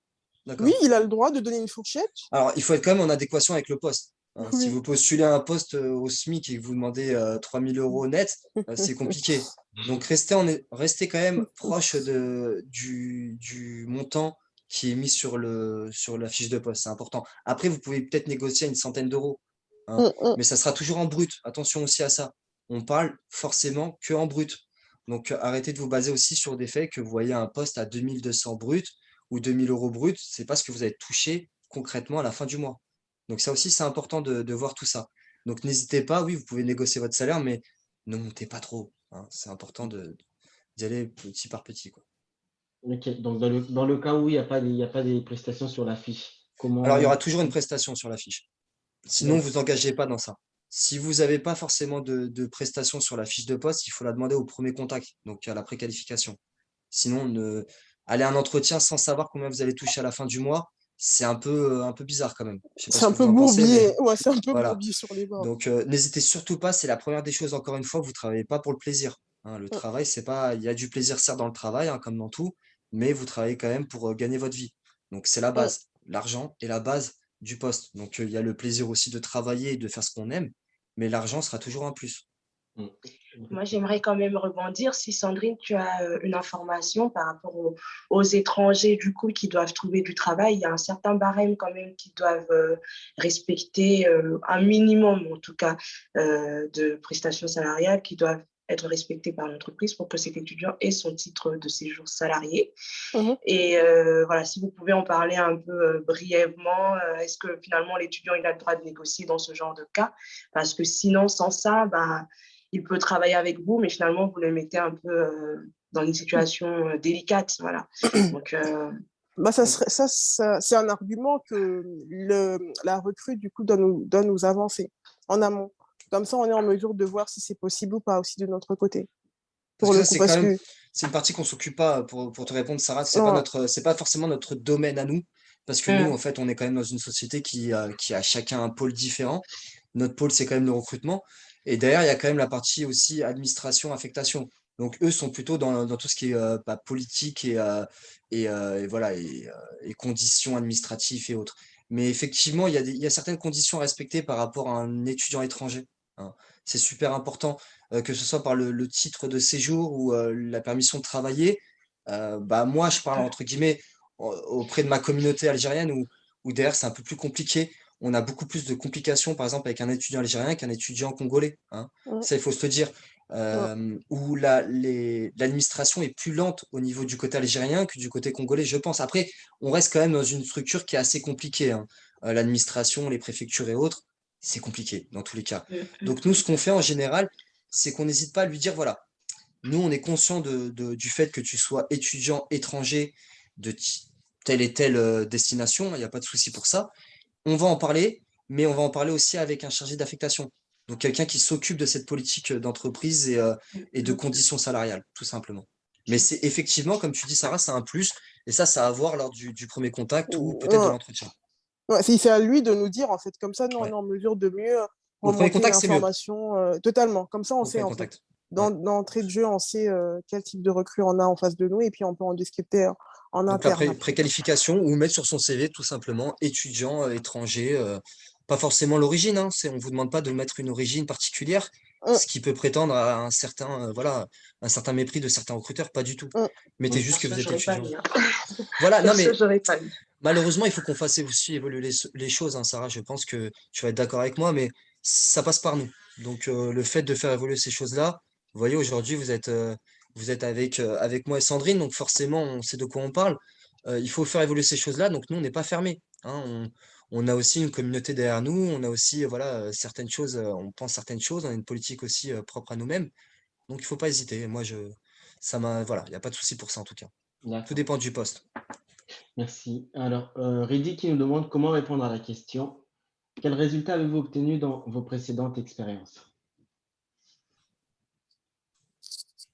Oui, D'accord. il a le droit de donner une fourchette. Alors, il faut être quand même en adéquation avec le poste, hein. Si Oui. vous postulez à un poste au SMIC et que vous demandez 3 000 € net, c'est compliqué. Donc, restez quand même proche du montant qui est mis sur la fiche de poste. C'est important. Après, vous pouvez peut-être négocier à une centaine d'euros, hein, mais ça sera toujours en brut. Attention aussi à ça. On parle forcément que en brut. Donc, arrêtez de vous baser aussi sur des faits que vous voyez un poste à 2 200 brut ou 2 000 € brut. C'est pas ce que vous avez touché concrètement à la fin du mois. Donc ça aussi, c'est important de voir tout ça. Donc n'hésitez pas, oui, vous pouvez négocier votre salaire, mais ne montez pas trop, hein. C'est important d'y aller petit par petit, quoi. Ok, donc dans le cas où il y a pas des prestations sur la fiche, Alors, il y comment... aura toujours une prestation sur la fiche. Sinon, D'accord. vous engagez pas dans ça. Si vous n'avez pas forcément de prestation sur la fiche de poste, il faut la demander au premier contact, donc à la préqualification. Sinon, aller à un entretien sans savoir combien vous allez toucher à la fin du mois, c'est un peu bizarre quand même. Je sais pas C'est ce un que vous peu en pensez, mais bourbier. Ouais, c'est un peu voilà. bourbier sur les bords. Donc, n'hésitez surtout pas, c'est la première des choses, encore une fois, vous ne travaillez pas pour le plaisir, hein. Le travail, c'est pas, il y a du plaisir certes dans le travail, hein, comme dans tout, mais vous travaillez quand même pour gagner votre vie. Donc, c'est la base. L'argent est la base du poste. Donc, il y a le plaisir aussi de travailler et de faire ce qu'on aime, mais l'argent sera toujours un plus. Mm. Moi, j'aimerais quand même rebondir. Si Sandrine, tu as une information par rapport aux étrangers, du coup, qui doivent trouver du travail, il y a un certain barème quand même qu'ils doivent respecter, un minimum en tout cas, de prestations salariales qui doivent être respectées par l'entreprise pour que cet étudiant ait son titre de séjour salarié. Mhm. Et voilà, si vous pouvez en parler un peu brièvement, est-ce que finalement l'étudiant il a le droit de négocier dans ce genre de cas? Parce que sinon, sans ça, ben, il peut travailler avec vous, mais finalement, vous le mettez un peu dans une situation délicate. Voilà. Donc, Bah, c'est un argument que la recrue, du coup, doit nous avancer en amont. Comme ça, on est en mesure de voir si c'est possible ou pas aussi de notre côté. Parce Pour que le ça, coup, c'est quand parce même, que, c'est une partie qu'on s'occupe pas, pour te répondre, Sarah, non, c'est pas forcément notre domaine à nous, parce que nous, en fait, on est quand même dans une société qui a chacun un pôle différent. Notre pôle, c'est quand même le recrutement. Et derrière, il y a quand même la partie aussi administration, affectation. Donc, eux sont plutôt dans tout ce qui est politique et voilà, et conditions administratives et autres. Mais effectivement, il y a certaines conditions à respecter par rapport à un étudiant étranger, hein. C'est super important, que ce soit par le titre de séjour ou la permission de travailler. Bah, moi, je parle entre guillemets auprès de ma communauté algérienne où derrière, c'est un peu plus compliqué. On a beaucoup plus de complications, par exemple, avec un étudiant algérien qu'un étudiant congolais, hein. mm, Ça, il faut se le dire. mm, Où l'administration est plus lente au niveau du côté algérien que du côté congolais, je pense. Après, on reste quand même dans une structure qui est assez compliquée, hein. L'administration, les préfectures et autres, c'est compliqué dans tous les cas. Donc nous, ce qu'on fait en général, c'est qu'on n'hésite pas à lui dire, voilà, nous, on est conscient du fait que tu sois étudiant étranger de telle et telle destination, il n'y a pas de souci pour ça. On va en parler, mais on va en parler aussi avec un chargé d'affectation. Donc quelqu'un qui s'occupe de cette politique d'entreprise et de conditions salariales, tout simplement. Mais c'est effectivement, comme tu dis, Sarah, c'est un plus, et ça à voir lors du premier contact ou peut-être de ouais. l'entretien. Ouais, c'est à lui de nous dire, en fait, comme ça, nous, on est Ouais. en mesure de mieux Au premier remonter contact, c'est mieux. l'information totalement. Comme ça, on Au sait, premier en fait, contact. Ouais. d'entrée de jeu, on sait quel type de recrue on a en face de nous, et puis on peut en discuter en Donc la interne après. préqualification ou mettre sur son CV tout simplement étudiant étranger, pas forcément l'origine, hein, on ne vous demande pas de mettre une origine particulière, Mm, ce qui peut prétendre à un certain, voilà, un certain mépris de certains recruteurs, pas du tout. mm. Mettez Mm. juste que perso, vous êtes j'aurais pas étudiant. mis. Hein. Voilà, non Perso, mais j'aurais pas mis. malheureusement, il faut qu'on fasse aussi évoluer les choses, hein, Sarah, je pense que tu vas être d'accord avec moi, mais ça passe par nous. Donc le fait de faire évoluer ces choses-là, vous voyez, aujourd'hui, vous êtes avec moi et Sandrine, donc forcément, on sait de quoi on parle. Il faut faire évoluer ces choses-là, donc nous, on n'est pas fermés, hein. On a aussi une communauté derrière nous, on a aussi voilà, certaines choses, on pense certaines choses, on a une politique aussi propre à nous-mêmes, donc il ne faut pas hésiter. Moi, voilà, il n'y a pas de souci pour ça en tout cas. Tout D'accord. dépend du poste. Merci. Alors, Reddy qui nous demande comment répondre à la question. Quels résultats avez-vous obtenus dans vos précédentes expériences?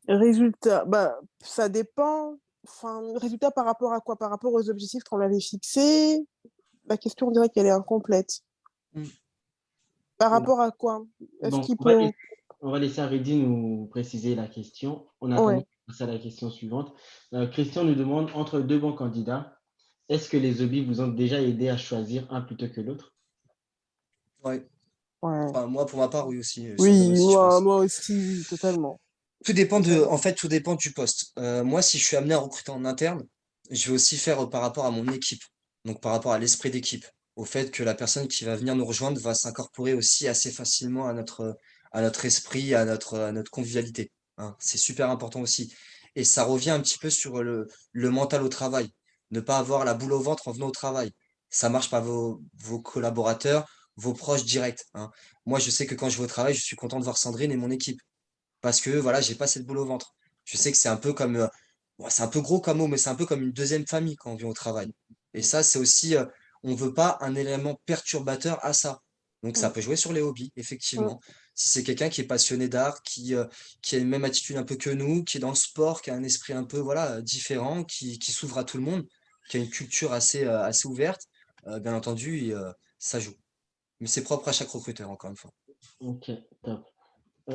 Résultat, bah, ça dépend. Enfin, résultat par rapport à quoi? Par rapport aux objectifs qu'on avait fixés? La question, on dirait qu'elle est incomplète. Mm. Par Donc, rapport à quoi? Est-ce Donc, qu'il peut... on va laisser Aridi nous préciser la question. En attendant, Ouais. on passe à la question suivante. Christian nous demande, entre deux bons candidats, est-ce que les hobbies vous ont déjà aidé à choisir un plutôt que l'autre? ouais. Ouais. Enfin, moi, pour ma part, oui aussi, Sandrine Oui, aussi, je pense. moi aussi, oui, totalement. En Totalement. fait, tout dépend du poste. Moi, si je suis amené à recruter en interne, je vais aussi faire par rapport à mon équipe. Donc, par rapport à l'esprit d'équipe, au fait que la personne qui va venir nous rejoindre va s'incorporer aussi assez facilement à notre esprit, à notre convivialité, hein. C'est super important aussi. Et ça revient un petit peu sur le mental au travail. Ne pas avoir la boule au ventre en venant au travail. Ça marche par vos collaborateurs, vos proches directs, hein. Moi, je sais que quand je vais au travail, je suis content de voir Sandrine et mon équipe parce que voilà, j'ai pas cette boule au ventre. Je sais que c'est un peu comme, bon, c'est un peu gros comme mot, mais c'est un peu comme une deuxième famille quand on vient au travail. Et ça, c'est aussi, on veut pas un élément perturbateur à ça. Donc ça Mm, peut jouer sur les hobbies, mm, effectivement. Si c'est quelqu'un qui est passionné d'art, qui a une même attitude un peu que nous, qui est dans le sport, qui a un esprit un peu voilà, différent, qui s'ouvre à tout le monde, qui a une culture assez ouverte, bien entendu, ça joue. Mais c'est propre à chaque recruteur, encore une fois. Ok, top.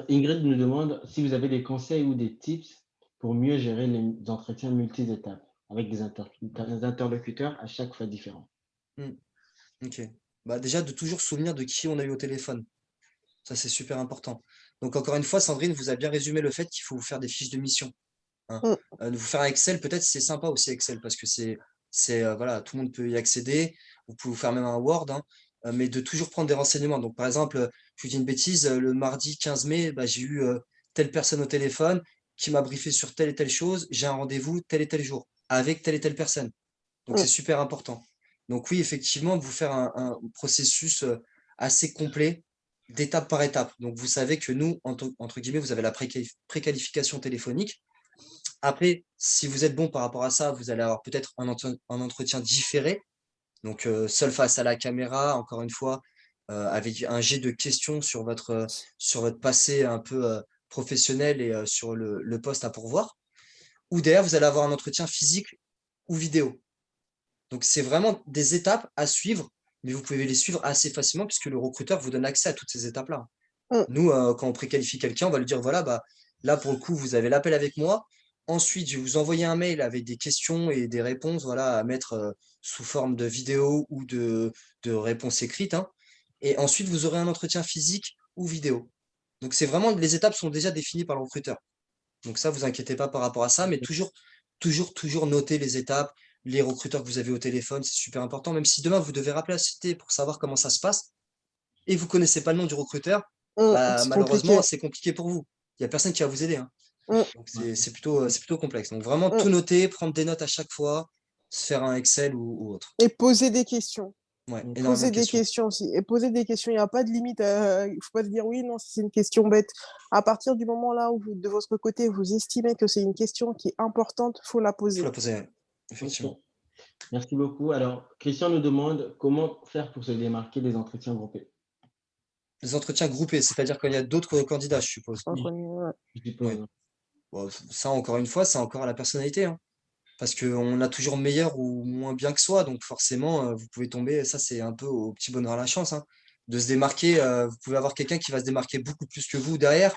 Ingrid nous demande si vous avez des conseils ou des tips pour mieux gérer les entretiens multi-étapes avec des interlocuteurs à chaque fois différents. Hmm, ok. Bah déjà, de toujours se souvenir de qui on a eu au téléphone. Ça, c'est super important. Donc, encore une fois, Sandrine vous a bien résumé le fait qu'il faut vous faire des fiches de mission, hein. mm. De vous faire un Excel, peut-être c'est sympa aussi Excel, parce que voilà, tout le monde peut y accéder. Vous pouvez vous faire même un Word, hein, mais de toujours prendre des renseignements. Donc, par exemple, je vous dis une bêtise, le mardi 15 mai, bah, j'ai eu telle personne au téléphone qui m'a briefé sur telle et telle chose. J'ai un rendez-vous tel et tel jour avec telle et telle personne. Donc, Mm. c'est super important. Donc, oui, effectivement, vous faire un processus assez complet, d'étape par étape. Donc, vous savez que nous, entre guillemets, vous avez la préqualification téléphonique. Après, si vous êtes bon par rapport à ça, vous allez avoir peut-être un entretien différé. Donc, seul face à la caméra, encore une fois, avec un jet de questions sur votre passé un peu professionnel et sur le poste à pourvoir. Ou derrière, vous allez avoir un entretien physique ou vidéo. Donc, c'est vraiment des étapes à suivre, mais vous pouvez les suivre assez facilement puisque le recruteur vous donne accès à toutes ces étapes-là. Mm. Nous, quand on préqualifie quelqu'un, on va lui dire, voilà, bah, là, pour le coup, vous avez l'appel avec moi. Ensuite, je vais vous envoyer un mail avec des questions et des réponses, voilà, à mettre sous forme de vidéo ou de réponses écrites, hein. Et ensuite, vous aurez un entretien physique ou vidéo. Donc, c'est vraiment, les étapes sont déjà définies par le recruteur. Donc ça, vous inquiétez pas par rapport à ça, mais toujours noter les étapes, les recruteurs que vous avez au téléphone, c'est super important. Même si demain, vous devez rappeler la société pour savoir comment ça se passe, et vous connaissez pas le nom du recruteur, Mm. bah, C'est malheureusement, compliqué. c'est compliqué pour vous. Il n'y a personne qui va vous aider, hein. Mm. Donc Ouais. c'est plutôt complexe. Donc vraiment Mm. tout noter, prendre des notes à chaque fois, se faire un Excel ou autre. Et poser des questions. Ouais, Ok. énormément Poser de des questions. questions aussi. Et poser des questions, il n'y a pas de limite. Il ne faut pas se dire oui, non, c'est une question bête. À partir du moment là où de votre côté, vous estimez que c'est une question qui est importante, il faut la Il faut poser. la poser, ouais, Ok. effectivement. Merci beaucoup. Alors, Christian nous demande comment faire pour se démarquer des entretiens groupés. Les entretiens groupés, c'est-à-dire quand il y a d'autres candidats, je suppose. Donc, Oui, ouais. je Ouais. suppose. Bon, ça, encore une fois, c'est encore à la personnalité, hein. Parce qu'on a toujours meilleur ou moins bien que soi. Donc forcément, vous pouvez tomber, ça c'est un peu au petit bonheur à la chance, hein, de se démarquer. Vous pouvez avoir quelqu'un qui va se démarquer beaucoup plus que vous derrière,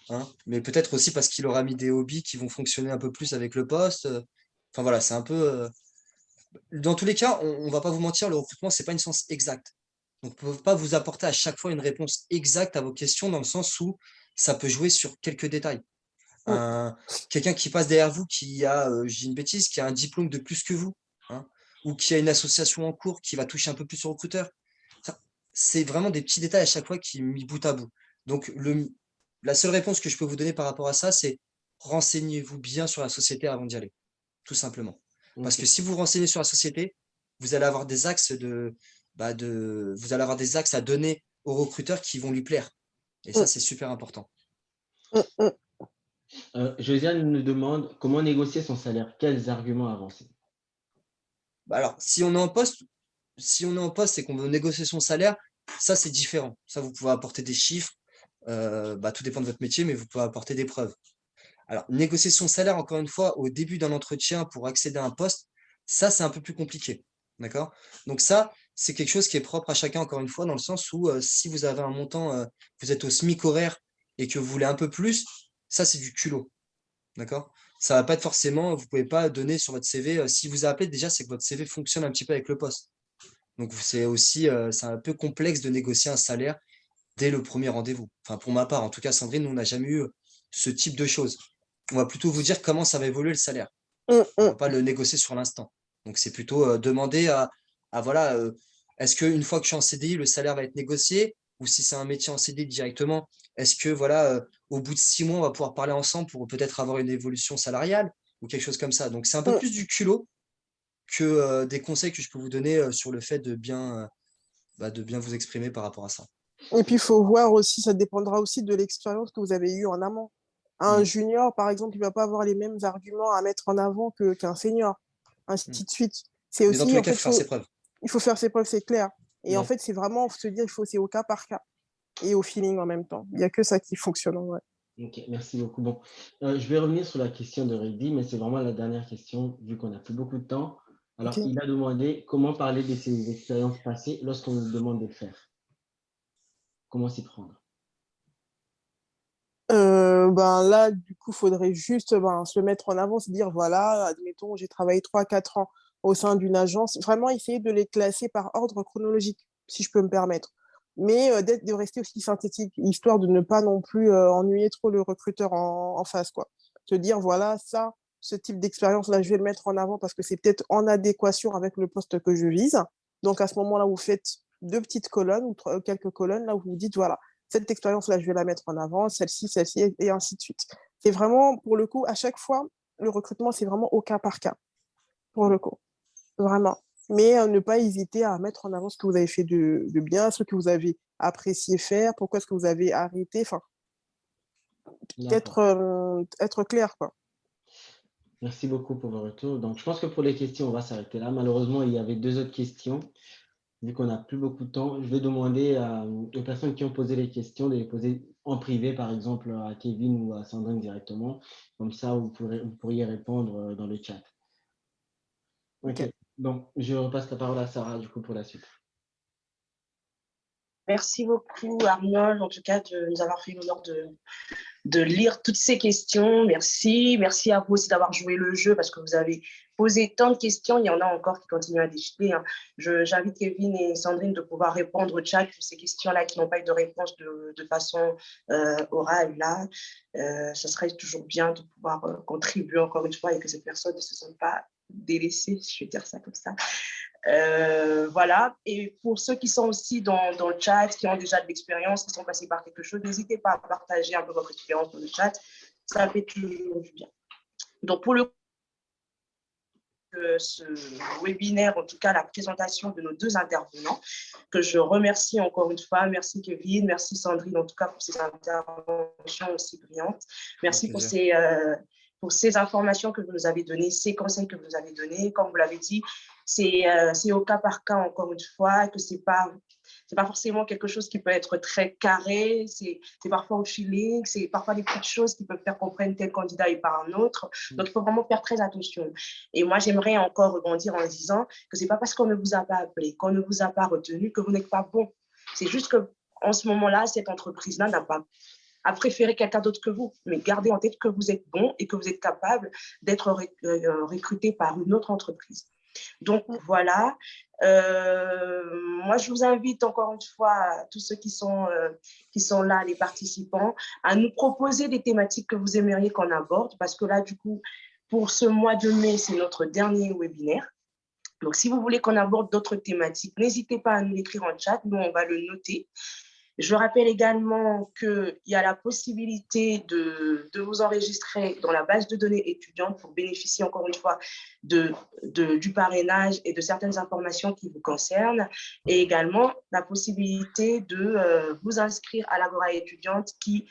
hein, mais peut-être aussi parce qu'il aura mis des hobbies qui vont fonctionner un peu plus avec le poste. Enfin voilà, c'est un peu. Dans tous les cas, on va pas vous mentir, le recrutement, c'est pas une science exacte. Donc on ne peut pas vous apporter à chaque fois une réponse exacte à vos questions dans le sens où ça peut jouer sur quelques détails. Mm. un, Quelqu'un qui passe derrière vous, qui a, je dis une bêtise, qui a un diplôme de plus que vous, hein, ou qui a une association en cours qui va toucher un peu plus au recruteur. Ça, c'est vraiment des petits détails à chaque fois qui mis bout à bout. Donc, la seule réponse que je peux vous donner par rapport à ça, c'est renseignez-vous bien sur la société avant d'y aller, tout simplement. Parce Ok. que si vous vous renseignez sur la société, vous allez avoir vous allez avoir des axes à donner au recruteur qui vont lui plaire. Et ça, Mm. c'est super important. Mm. Mm. Josiane nous demande comment négocier son salaire. Quels arguments avancer? Bah alors, si on est en poste et qu'on veut négocier son salaire, Ça, c'est différent. Ça, vous pouvez apporter des chiffres. Tout dépend de votre métier, mais vous pouvez apporter des preuves. Alors, négocier son salaire, encore une fois, au début d'un entretien pour accéder à un poste, ça, c'est un peu plus compliqué. D'accord? Donc ça, c'est quelque chose qui est propre à chacun, encore une fois, dans le sens où si vous avez un montant, vous êtes au SMIC horaire et que vous voulez un peu plus, ça, c'est du culot. D'accord? Ça va pas être forcément, vous pouvez pas donner sur votre CV. Si vous a appelé, déjà, c'est que votre CV fonctionne un petit peu avec le poste. Donc c'est aussi, c'est un peu complexe de négocier un salaire dès le premier rendez-vous. Enfin, pour ma part, en tout cas, Sandrine, nous, on n'a jamais eu ce type de choses. On va plutôt vous dire comment ça va évoluer le salaire. Hum, On ne hum. va pas le négocier sur l'instant. Donc, c'est plutôt demander à voilà, est-ce qu'une fois que je suis en CDI, le salaire va être négocié? Ou si c'est un métier en CDI directement, est-ce que voilà, au bout de 6 mois, on va pouvoir parler ensemble pour peut-être avoir une évolution salariale ou quelque chose comme ça. Donc, c'est un peu Hum. plus du culot que des conseils que je peux vous donner sur le fait de bien vous exprimer par rapport à ça. Et puis, il faut voir aussi, ça dépendra aussi de l'expérience que vous avez eue en amont. Un Mm, junior, par exemple, il ne va pas avoir les mêmes arguments à mettre en avant qu'un senior, mm. ainsi de suite. C'est Mais dans tous aussi, les en cas, fait, il faut faire ses preuves. il faut faire ses preuves, c'est clair. Et en Ouais. fait, c'est vraiment se dire, c'est au cas par cas et au feeling en même temps. Il n'y a que ça qui fonctionne, ouais. Ok, merci beaucoup. Bon, je vais revenir sur la question de Reddy, mais c'est vraiment la dernière question, vu qu'on n'a plus beaucoup de temps. Alors, Ok. il a demandé comment parler de ses expériences passées lorsqu'on nous demande de le faire. Comment s'y prendre? Là, du coup, il faudrait juste se mettre en avant, se dire, voilà, admettons, j'ai travaillé 3 4 ans au sein d'une agence. Vraiment essayer de les classer par ordre chronologique, si je peux me permettre. Mais de rester aussi synthétique, histoire de ne pas non plus ennuyer trop le recruteur en face, quoi. Se dire, voilà, ça, ce type d'expérience-là, je vais le mettre en avant parce que c'est peut-être en adéquation avec le poste que je vise. Donc, à ce moment-là, vous faites 2 petites colonnes ou quelques colonnes, là où vous dites, voilà, cette expérience-là, je vais la mettre en avant, celle-ci, et ainsi de suite. C'est vraiment, pour le coup, à chaque fois, le recrutement, c'est vraiment au cas par cas, pour le coup, vraiment. Mais ne pas hésiter à mettre en avant ce que vous avez fait de bien, ce que vous avez apprécié faire, pourquoi est-ce que vous avez arrêté, enfin, D'accord. être clair, quoi. Merci beaucoup pour vos retours. Donc, je pense que pour les questions, on va s'arrêter là. Malheureusement, il y avait 2 autres questions. Vu qu'on n'a plus beaucoup de temps, je vais demander aux personnes qui ont posé les questions de les poser en privé, par exemple à Kevin ou à Sandrine directement. Comme ça, vous pourriez répondre dans le chat. OK. Ok. Donc, je repasse la parole à Sarah, du coup, pour la suite. Merci beaucoup, Arnold, en tout cas, de nous avoir fait l'honneur de lire toutes ces questions. Merci. Merci à vous aussi d'avoir joué le jeu parce que vous avez posé tant de questions. Il y en a encore qui continuent à défiler. J'invite Kevin et Sandrine de pouvoir répondre au chat sur ces questions-là qui n'ont pas eu de réponse de façon orale. Là, ça serait toujours bien de pouvoir contribuer encore une fois et que cette personne ne se sente pas délaissée, si je vais dire ça comme ça. Voilà. Et pour ceux qui sont aussi dans le chat, qui ont déjà de l'expérience, qui sont passés par quelque chose, n'hésitez pas à partager un peu votre expérience dans le chat. Ça fait toujours du bien. Donc, pour ce webinaire, en tout cas la présentation de nos 2 intervenants, que je remercie encore une fois. Merci Kevin, merci Sandrine, en tout cas pour ces interventions aussi brillantes. Merci pour ces informations que vous nous avez données, ces conseils que vous nous avez donnés. Comme vous l'avez dit, c'est au cas par cas, encore une fois, que c'est pas forcément quelque chose qui peut être très carré, c'est parfois au feeling, c'est parfois des petites choses qui peuvent faire qu'on prenne tel candidat et pas un autre. Donc, il faut vraiment faire très attention. Et moi, j'aimerais encore rebondir en disant que ce n'est pas parce qu'on ne vous a pas appelé, qu'on ne vous a pas retenu, que vous n'êtes pas bon. C'est juste qu'en ce moment-là, cette entreprise-là n'a pas à préférer quelqu'un d'autre que vous. Mais gardez en tête que vous êtes bon et que vous êtes capable d'être recruté par une autre entreprise. Donc, voilà. Moi, je vous invite encore une fois, tous ceux qui sont là, les participants, à nous proposer des thématiques que vous aimeriez qu'on aborde, parce que là, du coup, pour ce mois de mai, c'est notre dernier webinaire. Donc, si vous voulez qu'on aborde d'autres thématiques, n'hésitez pas à nous l'écrire en chat. Nous, on va le noter. Je rappelle également qu'il y a la possibilité de vous enregistrer dans la base de données étudiante pour bénéficier encore une fois du parrainage et de certaines informations qui vous concernent, et également la possibilité de vous inscrire à l'Agora étudiante qui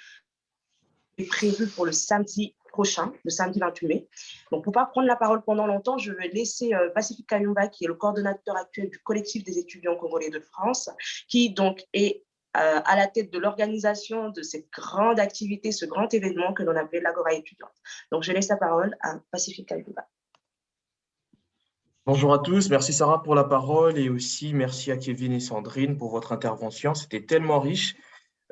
est prévue pour le samedi prochain, le samedi 28 mai. Donc, pour ne pas prendre la parole pendant longtemps, je vais laisser Pacifique Kayumba, qui est le coordonnateur actuel du collectif des étudiants congolais de France, qui donc est à la tête de l'organisation de cette grande activité, ce grand événement que l'on appelle l'Agora étudiante. Donc, je laisse la parole à Pacifique Kayumba. Bonjour à tous, merci Sarah pour la parole et aussi merci à Kevin et Sandrine pour votre intervention. C'était tellement riche.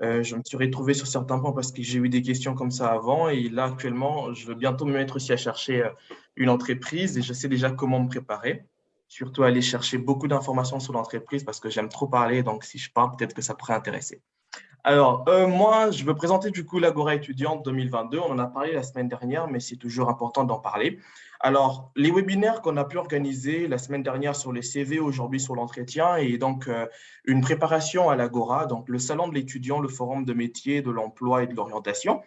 Je me suis retrouvé sur certains points parce que j'ai eu des questions comme ça avant et là actuellement, je veux bientôt me mettre aussi à chercher une entreprise et je sais déjà comment me préparer. Surtout aller chercher beaucoup d'informations sur l'entreprise parce que j'aime trop parler, donc si je parle, peut-être que ça pourrait intéresser. Alors, moi, je veux présenter du coup l'Agora étudiante 2022. On en a parlé la semaine dernière, mais c'est toujours important d'en parler. Alors, les webinaires qu'on a pu organiser la semaine dernière sur les CV, aujourd'hui sur l'entretien, et donc une préparation à l'Agora, donc le salon de l'étudiant, le forum de métier, de l'emploi et de l'orientation.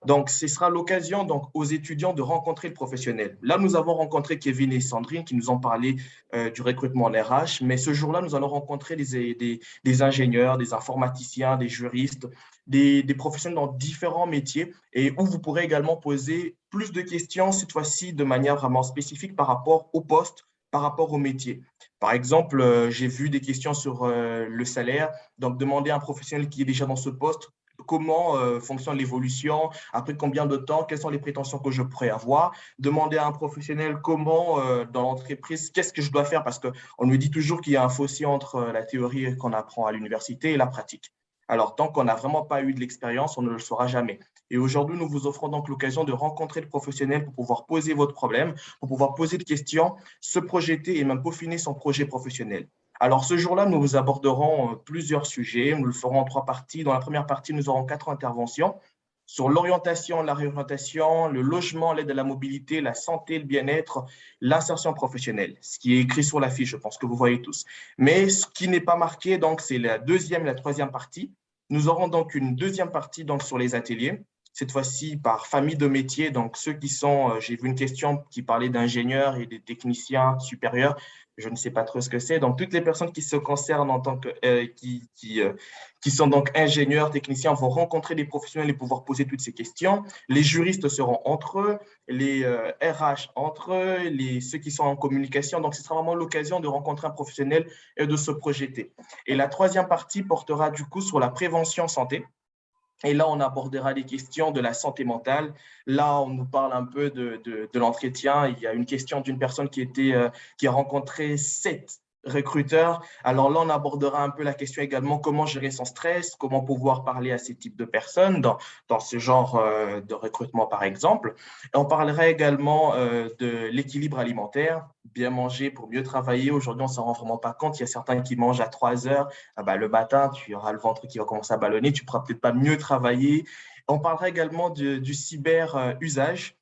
Donc, ce sera l'occasion donc aux étudiants de rencontrer le professionnel. Là, nous avons rencontré Kevin et Sandrine qui nous ont parlé du recrutement en RH, mais ce jour-là, nous allons rencontrer des ingénieurs, des informaticiens, des juristes, des professionnels dans différents métiers et où vous pourrez également poser plus de questions, cette fois-ci de manière vraiment spécifique par rapport au poste, par rapport au métier. Par exemple, j'ai vu des questions sur le salaire, donc demander à un professionnel qui est déjà dans ce poste comment fonctionne l'évolution, après combien de temps, quelles sont les prétentions que je pourrais avoir, demander à un professionnel comment, dans l'entreprise, qu'est-ce que je dois faire, parce qu'on nous dit toujours qu'il y a un fossé entre la théorie qu'on apprend à l'université et la pratique. Alors, tant qu'on n'a vraiment pas eu de l'expérience, on ne le saura jamais. Et aujourd'hui, nous vous offrons donc l'occasion de rencontrer le professionnel pour pouvoir poser votre problème, pour pouvoir poser des questions, se projeter et même peaufiner son projet professionnel. Alors, ce jour-là, nous aborderons plusieurs sujets. Nous le ferons en 3 parties. Dans la première partie, nous aurons 4 interventions sur l'orientation, la réorientation, le logement, l'aide à la mobilité, la santé, le bien-être, l'insertion professionnelle, ce qui est écrit sur la fiche, je pense que vous voyez tous. Mais ce qui n'est pas marqué, donc, c'est la deuxième et la troisième partie. Nous aurons donc une deuxième partie donc, sur les ateliers, cette fois-ci par famille de métiers, donc ceux qui sont, j'ai vu une question qui parlait d'ingénieurs et des techniciens supérieurs, je ne sais pas trop ce que c'est. Donc, toutes les personnes qui se concernent en tant que, qui sont donc ingénieurs, techniciens, vont rencontrer des professionnels et pouvoir poser toutes ces questions. Les juristes seront entre eux, les RH entre eux, ceux qui sont en communication. Donc, ce sera vraiment l'occasion de rencontrer un professionnel et de se projeter. Et la troisième partie portera du coup sur la prévention santé. Et là, on abordera les questions de la santé mentale. Là, on nous parle un peu de l'entretien. Il y a une question d'une personne qui a rencontré 7 recruteurs. Alors là, on abordera un peu la question également comment gérer son stress, comment pouvoir parler à ces types de personnes dans ce genre de recrutement, par exemple. Et on parlera également de l'équilibre alimentaire, bien manger pour mieux travailler. Aujourd'hui, on ne s'en rend vraiment pas compte. Il y a certains qui mangent à 3 heures. Ah bah, le matin, tu auras le ventre qui va commencer à ballonner. Tu ne pourras peut-être pas mieux travailler. On parlera également du cyber-usage.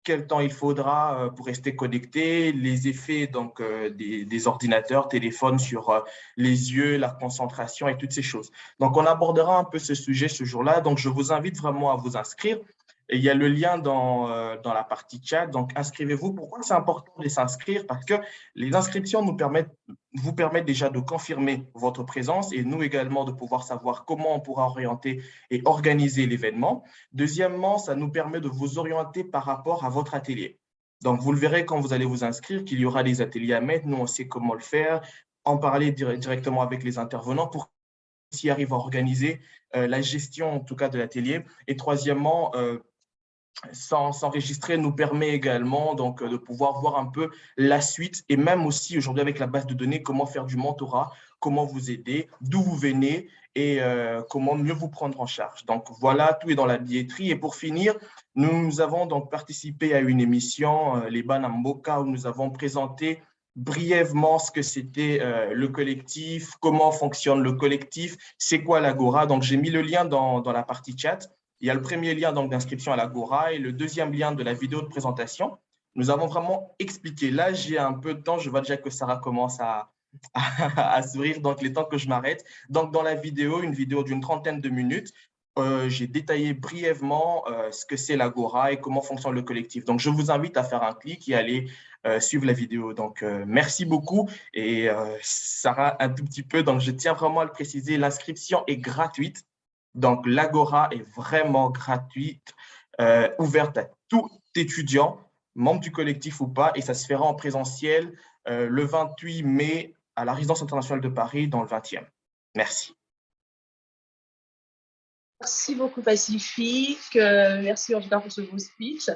Quel temps il faudra pour rester connecté, les effets donc, des ordinateurs, téléphones sur les yeux, la concentration et toutes ces choses. Donc, on abordera un peu ce sujet ce jour-là. Donc, je vous invite vraiment à vous inscrire. Et il y a le lien dans la partie chat. Donc, inscrivez-vous. Pourquoi c'est important de s'inscrire? Parce que les inscriptions vous permettent déjà de confirmer votre présence et nous également de pouvoir savoir comment on pourra orienter et organiser l'événement. Deuxièmement, ça nous permet de vous orienter par rapport à votre atelier. Donc, vous le verrez quand vous allez vous inscrire qu'il y aura des ateliers à mettre. Nous, on sait comment le faire, en parler directement avec les intervenants pour qu'ils arrivent à organiser la gestion, en tout cas, de l'atelier. Et troisièmement, s'enregistrer nous permet également donc, de pouvoir voir un peu la suite et même aussi aujourd'hui avec la base de données, comment faire du mentorat, comment vous aider, d'où vous venez et comment mieux vous prendre en charge. Donc voilà, tout est dans la billetterie. Et pour finir, nous avons donc participé à une émission, Les Banamboka, où nous avons présenté brièvement ce que c'était le collectif, comment fonctionne le collectif, c'est quoi l'Agora. Donc j'ai mis le lien dans la partie chat. Il y a le premier lien d'inscription à l'Agora et le deuxième lien de la vidéo de présentation. Nous avons vraiment expliqué. Là, j'ai un peu de temps. Je vois déjà que Sarah commence à sourire, donc les temps que je m'arrête. Donc, dans la vidéo, une vidéo d'une 30aine de minutes, j'ai détaillé brièvement ce que c'est l'Agora et comment fonctionne le collectif. Donc, je vous invite à faire un clic et aller suivre la vidéo. Donc, merci beaucoup. Et Sarah, un tout petit peu. Donc, je tiens vraiment à le préciser, l'inscription est gratuite. Donc, l'Agora est vraiment gratuite, ouverte à tout étudiant, membre du collectif ou pas, et ça se fera en présentiel le 28 mai à la Résidence internationale de Paris dans le 20e. Merci. Merci beaucoup, Pacifique. Merci en tout cas pour ce beau speech.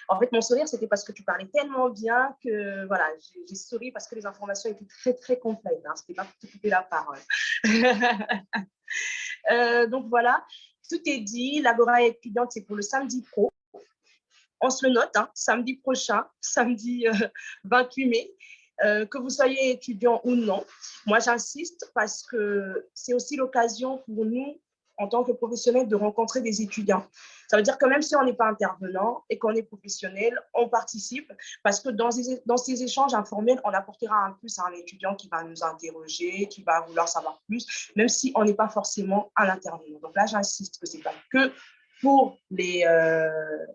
En fait, mon sourire, c'était parce que tu parlais tellement bien que voilà, j'ai souri parce que les informations étaient très, très complètes. Hein. Ce n'était pas pour te couper la parole. Donc voilà, tout est dit. L'Agora étudiante, c'est pour le samedi pro. On se le note, hein, samedi prochain, samedi 28 mai. Que vous soyez étudiant ou non. Moi, j'insiste parce que c'est aussi l'occasion pour nous, en tant que professionnels, de rencontrer des étudiants. Ça veut dire que même si on n'est pas intervenant et qu'on est professionnel, on participe parce que dans ces échanges informels, on apportera un plus à un étudiant qui va nous interroger, qui va vouloir savoir plus, même si on n'est pas forcément un intervenant. Donc là, j'insiste que ce n'est pas que pour les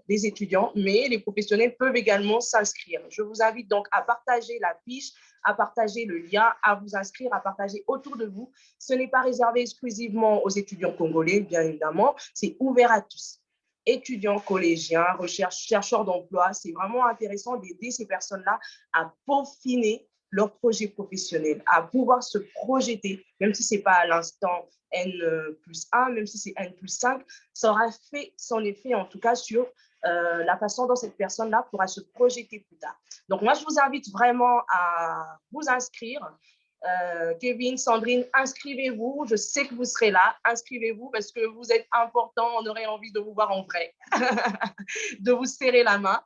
étudiants, mais les professionnels peuvent également s'inscrire. Je vous invite donc à partager la fiche, à partager le lien, à vous inscrire, à partager autour de vous. Ce n'est pas réservé exclusivement aux étudiants congolais, bien évidemment, c'est ouvert à tous. Étudiants, collégiens, chercheurs d'emploi, c'est vraiment intéressant d'aider ces personnes-là à peaufiner leur projet professionnel, à pouvoir se projeter, même si ce n'est pas à l'instant N+1, même si c'est N+5, ça aura fait son effet en tout cas sur la façon dont cette personne-là pourra se projeter plus tard. Donc moi, je vous invite vraiment à vous inscrire. Kevin, Sandrine, inscrivez-vous. Je sais que vous serez là. Inscrivez-vous parce que vous êtes important. On aurait envie de vous voir en vrai, de vous serrer la main.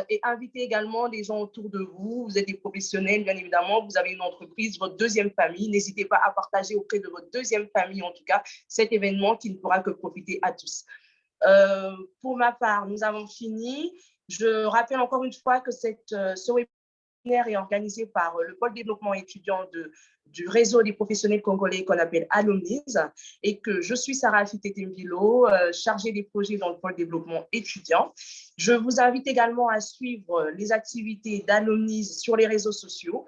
Et invitez également les gens autour de vous. Vous êtes des professionnels, bien évidemment. Vous avez une entreprise, votre deuxième famille. N'hésitez pas à partager auprès de votre deuxième famille, en tout cas, cet événement qui ne pourra que profiter à tous. Pour ma part, nous avons fini. Je rappelle encore une fois que ce webinaire est organisé par le pôle développement étudiant du réseau des professionnels congolais qu'on appelle Alumnis et que je suis Sarah Fitete-Mbilo, chargée des projets dans le pôle développement étudiant. Je vous invite également à suivre les activités d'Alumnis sur les réseaux sociaux.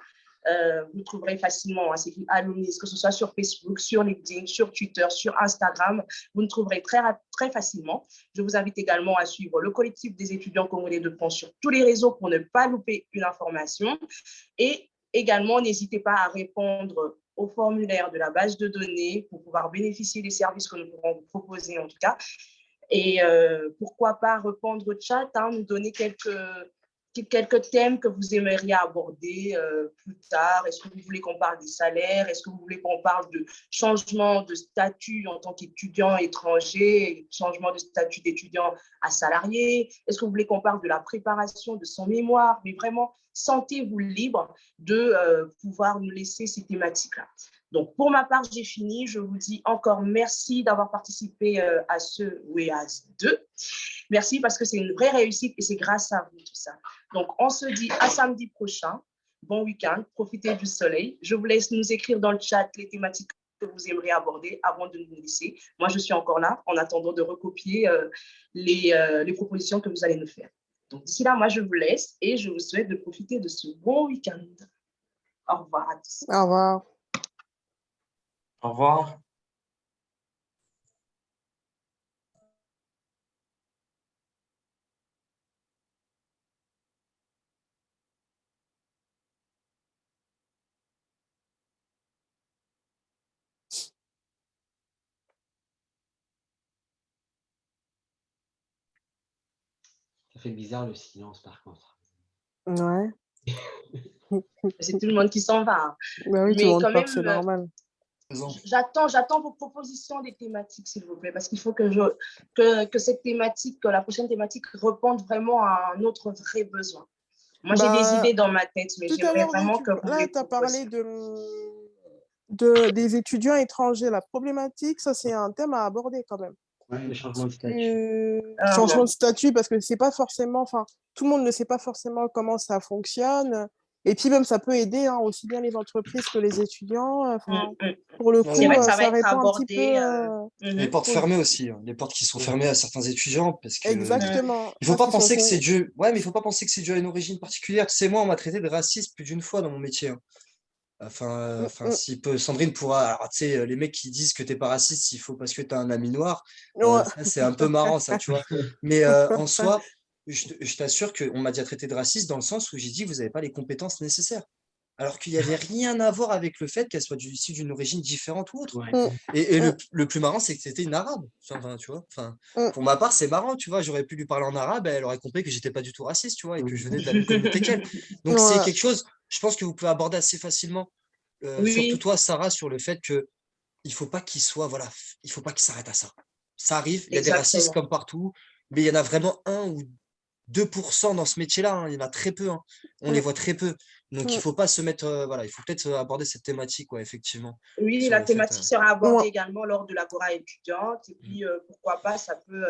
Vous trouverez facilement, c'est écrit Alumnis, que ce soit sur Facebook, sur LinkedIn, sur Twitter, sur Instagram, vous nous trouverez très facilement. Je vous invite également à suivre le collectif des étudiants congolais de Pont sur tous les réseaux pour ne pas louper une information. Et également, n'hésitez pas à répondre au formulaire de la base de données pour pouvoir bénéficier des services que nous pourrons vous proposer en tout cas. Et pourquoi pas répondre au chat, hein, nous donner quelques thèmes que vous aimeriez aborder plus tard. Est-ce que vous voulez qu'on parle des salaires? Est-ce que vous voulez qu'on parle de changement de statut en tant qu'étudiant étranger, changement de statut d'étudiant à salarié? Est-ce que vous voulez qu'on parle de la préparation de son mémoire? Mais vraiment, sentez-vous libre de pouvoir nous laisser ces thématiques-là. Donc, pour ma part, j'ai fini. Je vous dis encore merci d'avoir participé à ce WEAS 2. Merci parce que c'est une vraie réussite et c'est grâce à vous tout ça. Donc, on se dit à samedi prochain. Bon week-end, profitez du soleil. Je vous laisse nous écrire dans le chat les thématiques que vous aimeriez aborder avant de nous laisser. Moi, je suis encore là en attendant de recopier les propositions que vous allez nous faire. Donc, d'ici là, moi, je vous laisse et je vous souhaite de profiter de ce bon week-end. Au revoir à tous. Au revoir. Au revoir. Ça fait bizarre le silence, par contre. Ouais. C'est tout le monde qui s'en va. Hein. Bah oui, tout le Mais monde quand part, même, c'est normal. j'attends vos propositions des thématiques, s'il vous plaît, parce qu'il faut que cette thématique, que la prochaine thématique réponde vraiment à notre vrai besoin. Moi, j'ai des idées dans ma tête, mais j'aimerais vraiment que vous les tu as parlé proposiez. des étudiants étrangers. La problématique, ça, c'est un thème à aborder quand même. Ouais, le changement de statut. Changement de statut, parce que c'est pas forcément, enfin, tout le monde ne sait pas forcément comment ça fonctionne. Et puis même, ça peut aider hein, aussi bien les entreprises que les étudiants. Pour le coup, C'est vrai que ça va ça être répond un abordé. petit peu. Les portes fermées aussi, hein. Les portes qui sont fermées à certains étudiants parce que Exactement. il faut pas penser que c'est dû. Ouais, mais il faut pas penser que c'est dû à une origine particulière. Tu sais, moi, on m'a traité de raciste plus d'une fois dans mon métier. Hein. Enfin, Sandrine pourra. Alors, tu sais, les mecs qui disent que t'es pas raciste, il faut parce que t'as un ami noir. Ouais. Ça, c'est un peu marrant, ça, tu vois. Mais en soi, je t'assure qu'on m'a déjà traité de raciste dans le sens où j'ai dit, vous n'avez pas les compétences nécessaires. Alors qu'il n'y avait rien à voir avec le fait qu'elle soit issue d'une origine différente ou autre. Ouais. Et Mm. le plus marrant, c'est que c'était une arabe. Enfin, tu vois, enfin, Mm. pour ma part, c'est marrant, tu vois. J'aurais pu lui parler en arabe, elle aurait compris que j'étais pas du tout raciste, tu vois, et que je venais de la même communauté qu'elle. Donc, c'est Ouais. quelque chose, je pense que vous pouvez aborder assez facilement, surtout Oui, toi, Sarah, sur le fait que il faut pas qu'il soit, voilà, il faut pas qu'il s'arrête à ça. Ça arrive, il y a des racistes exactement. comme partout, mais il y en a vraiment 1 ou 2% dans ce métier-là, hein, il y en a très peu, hein. On les Mm. voit très peu. Donc, il Mm. faut pas se mettre, voilà, il faut peut-être aborder cette thématique, ouais, effectivement, Oui, sur la le fait. thématique sera abordée Ouais. également lors de l'agora étudiante. Et puis, pourquoi pas, ça peut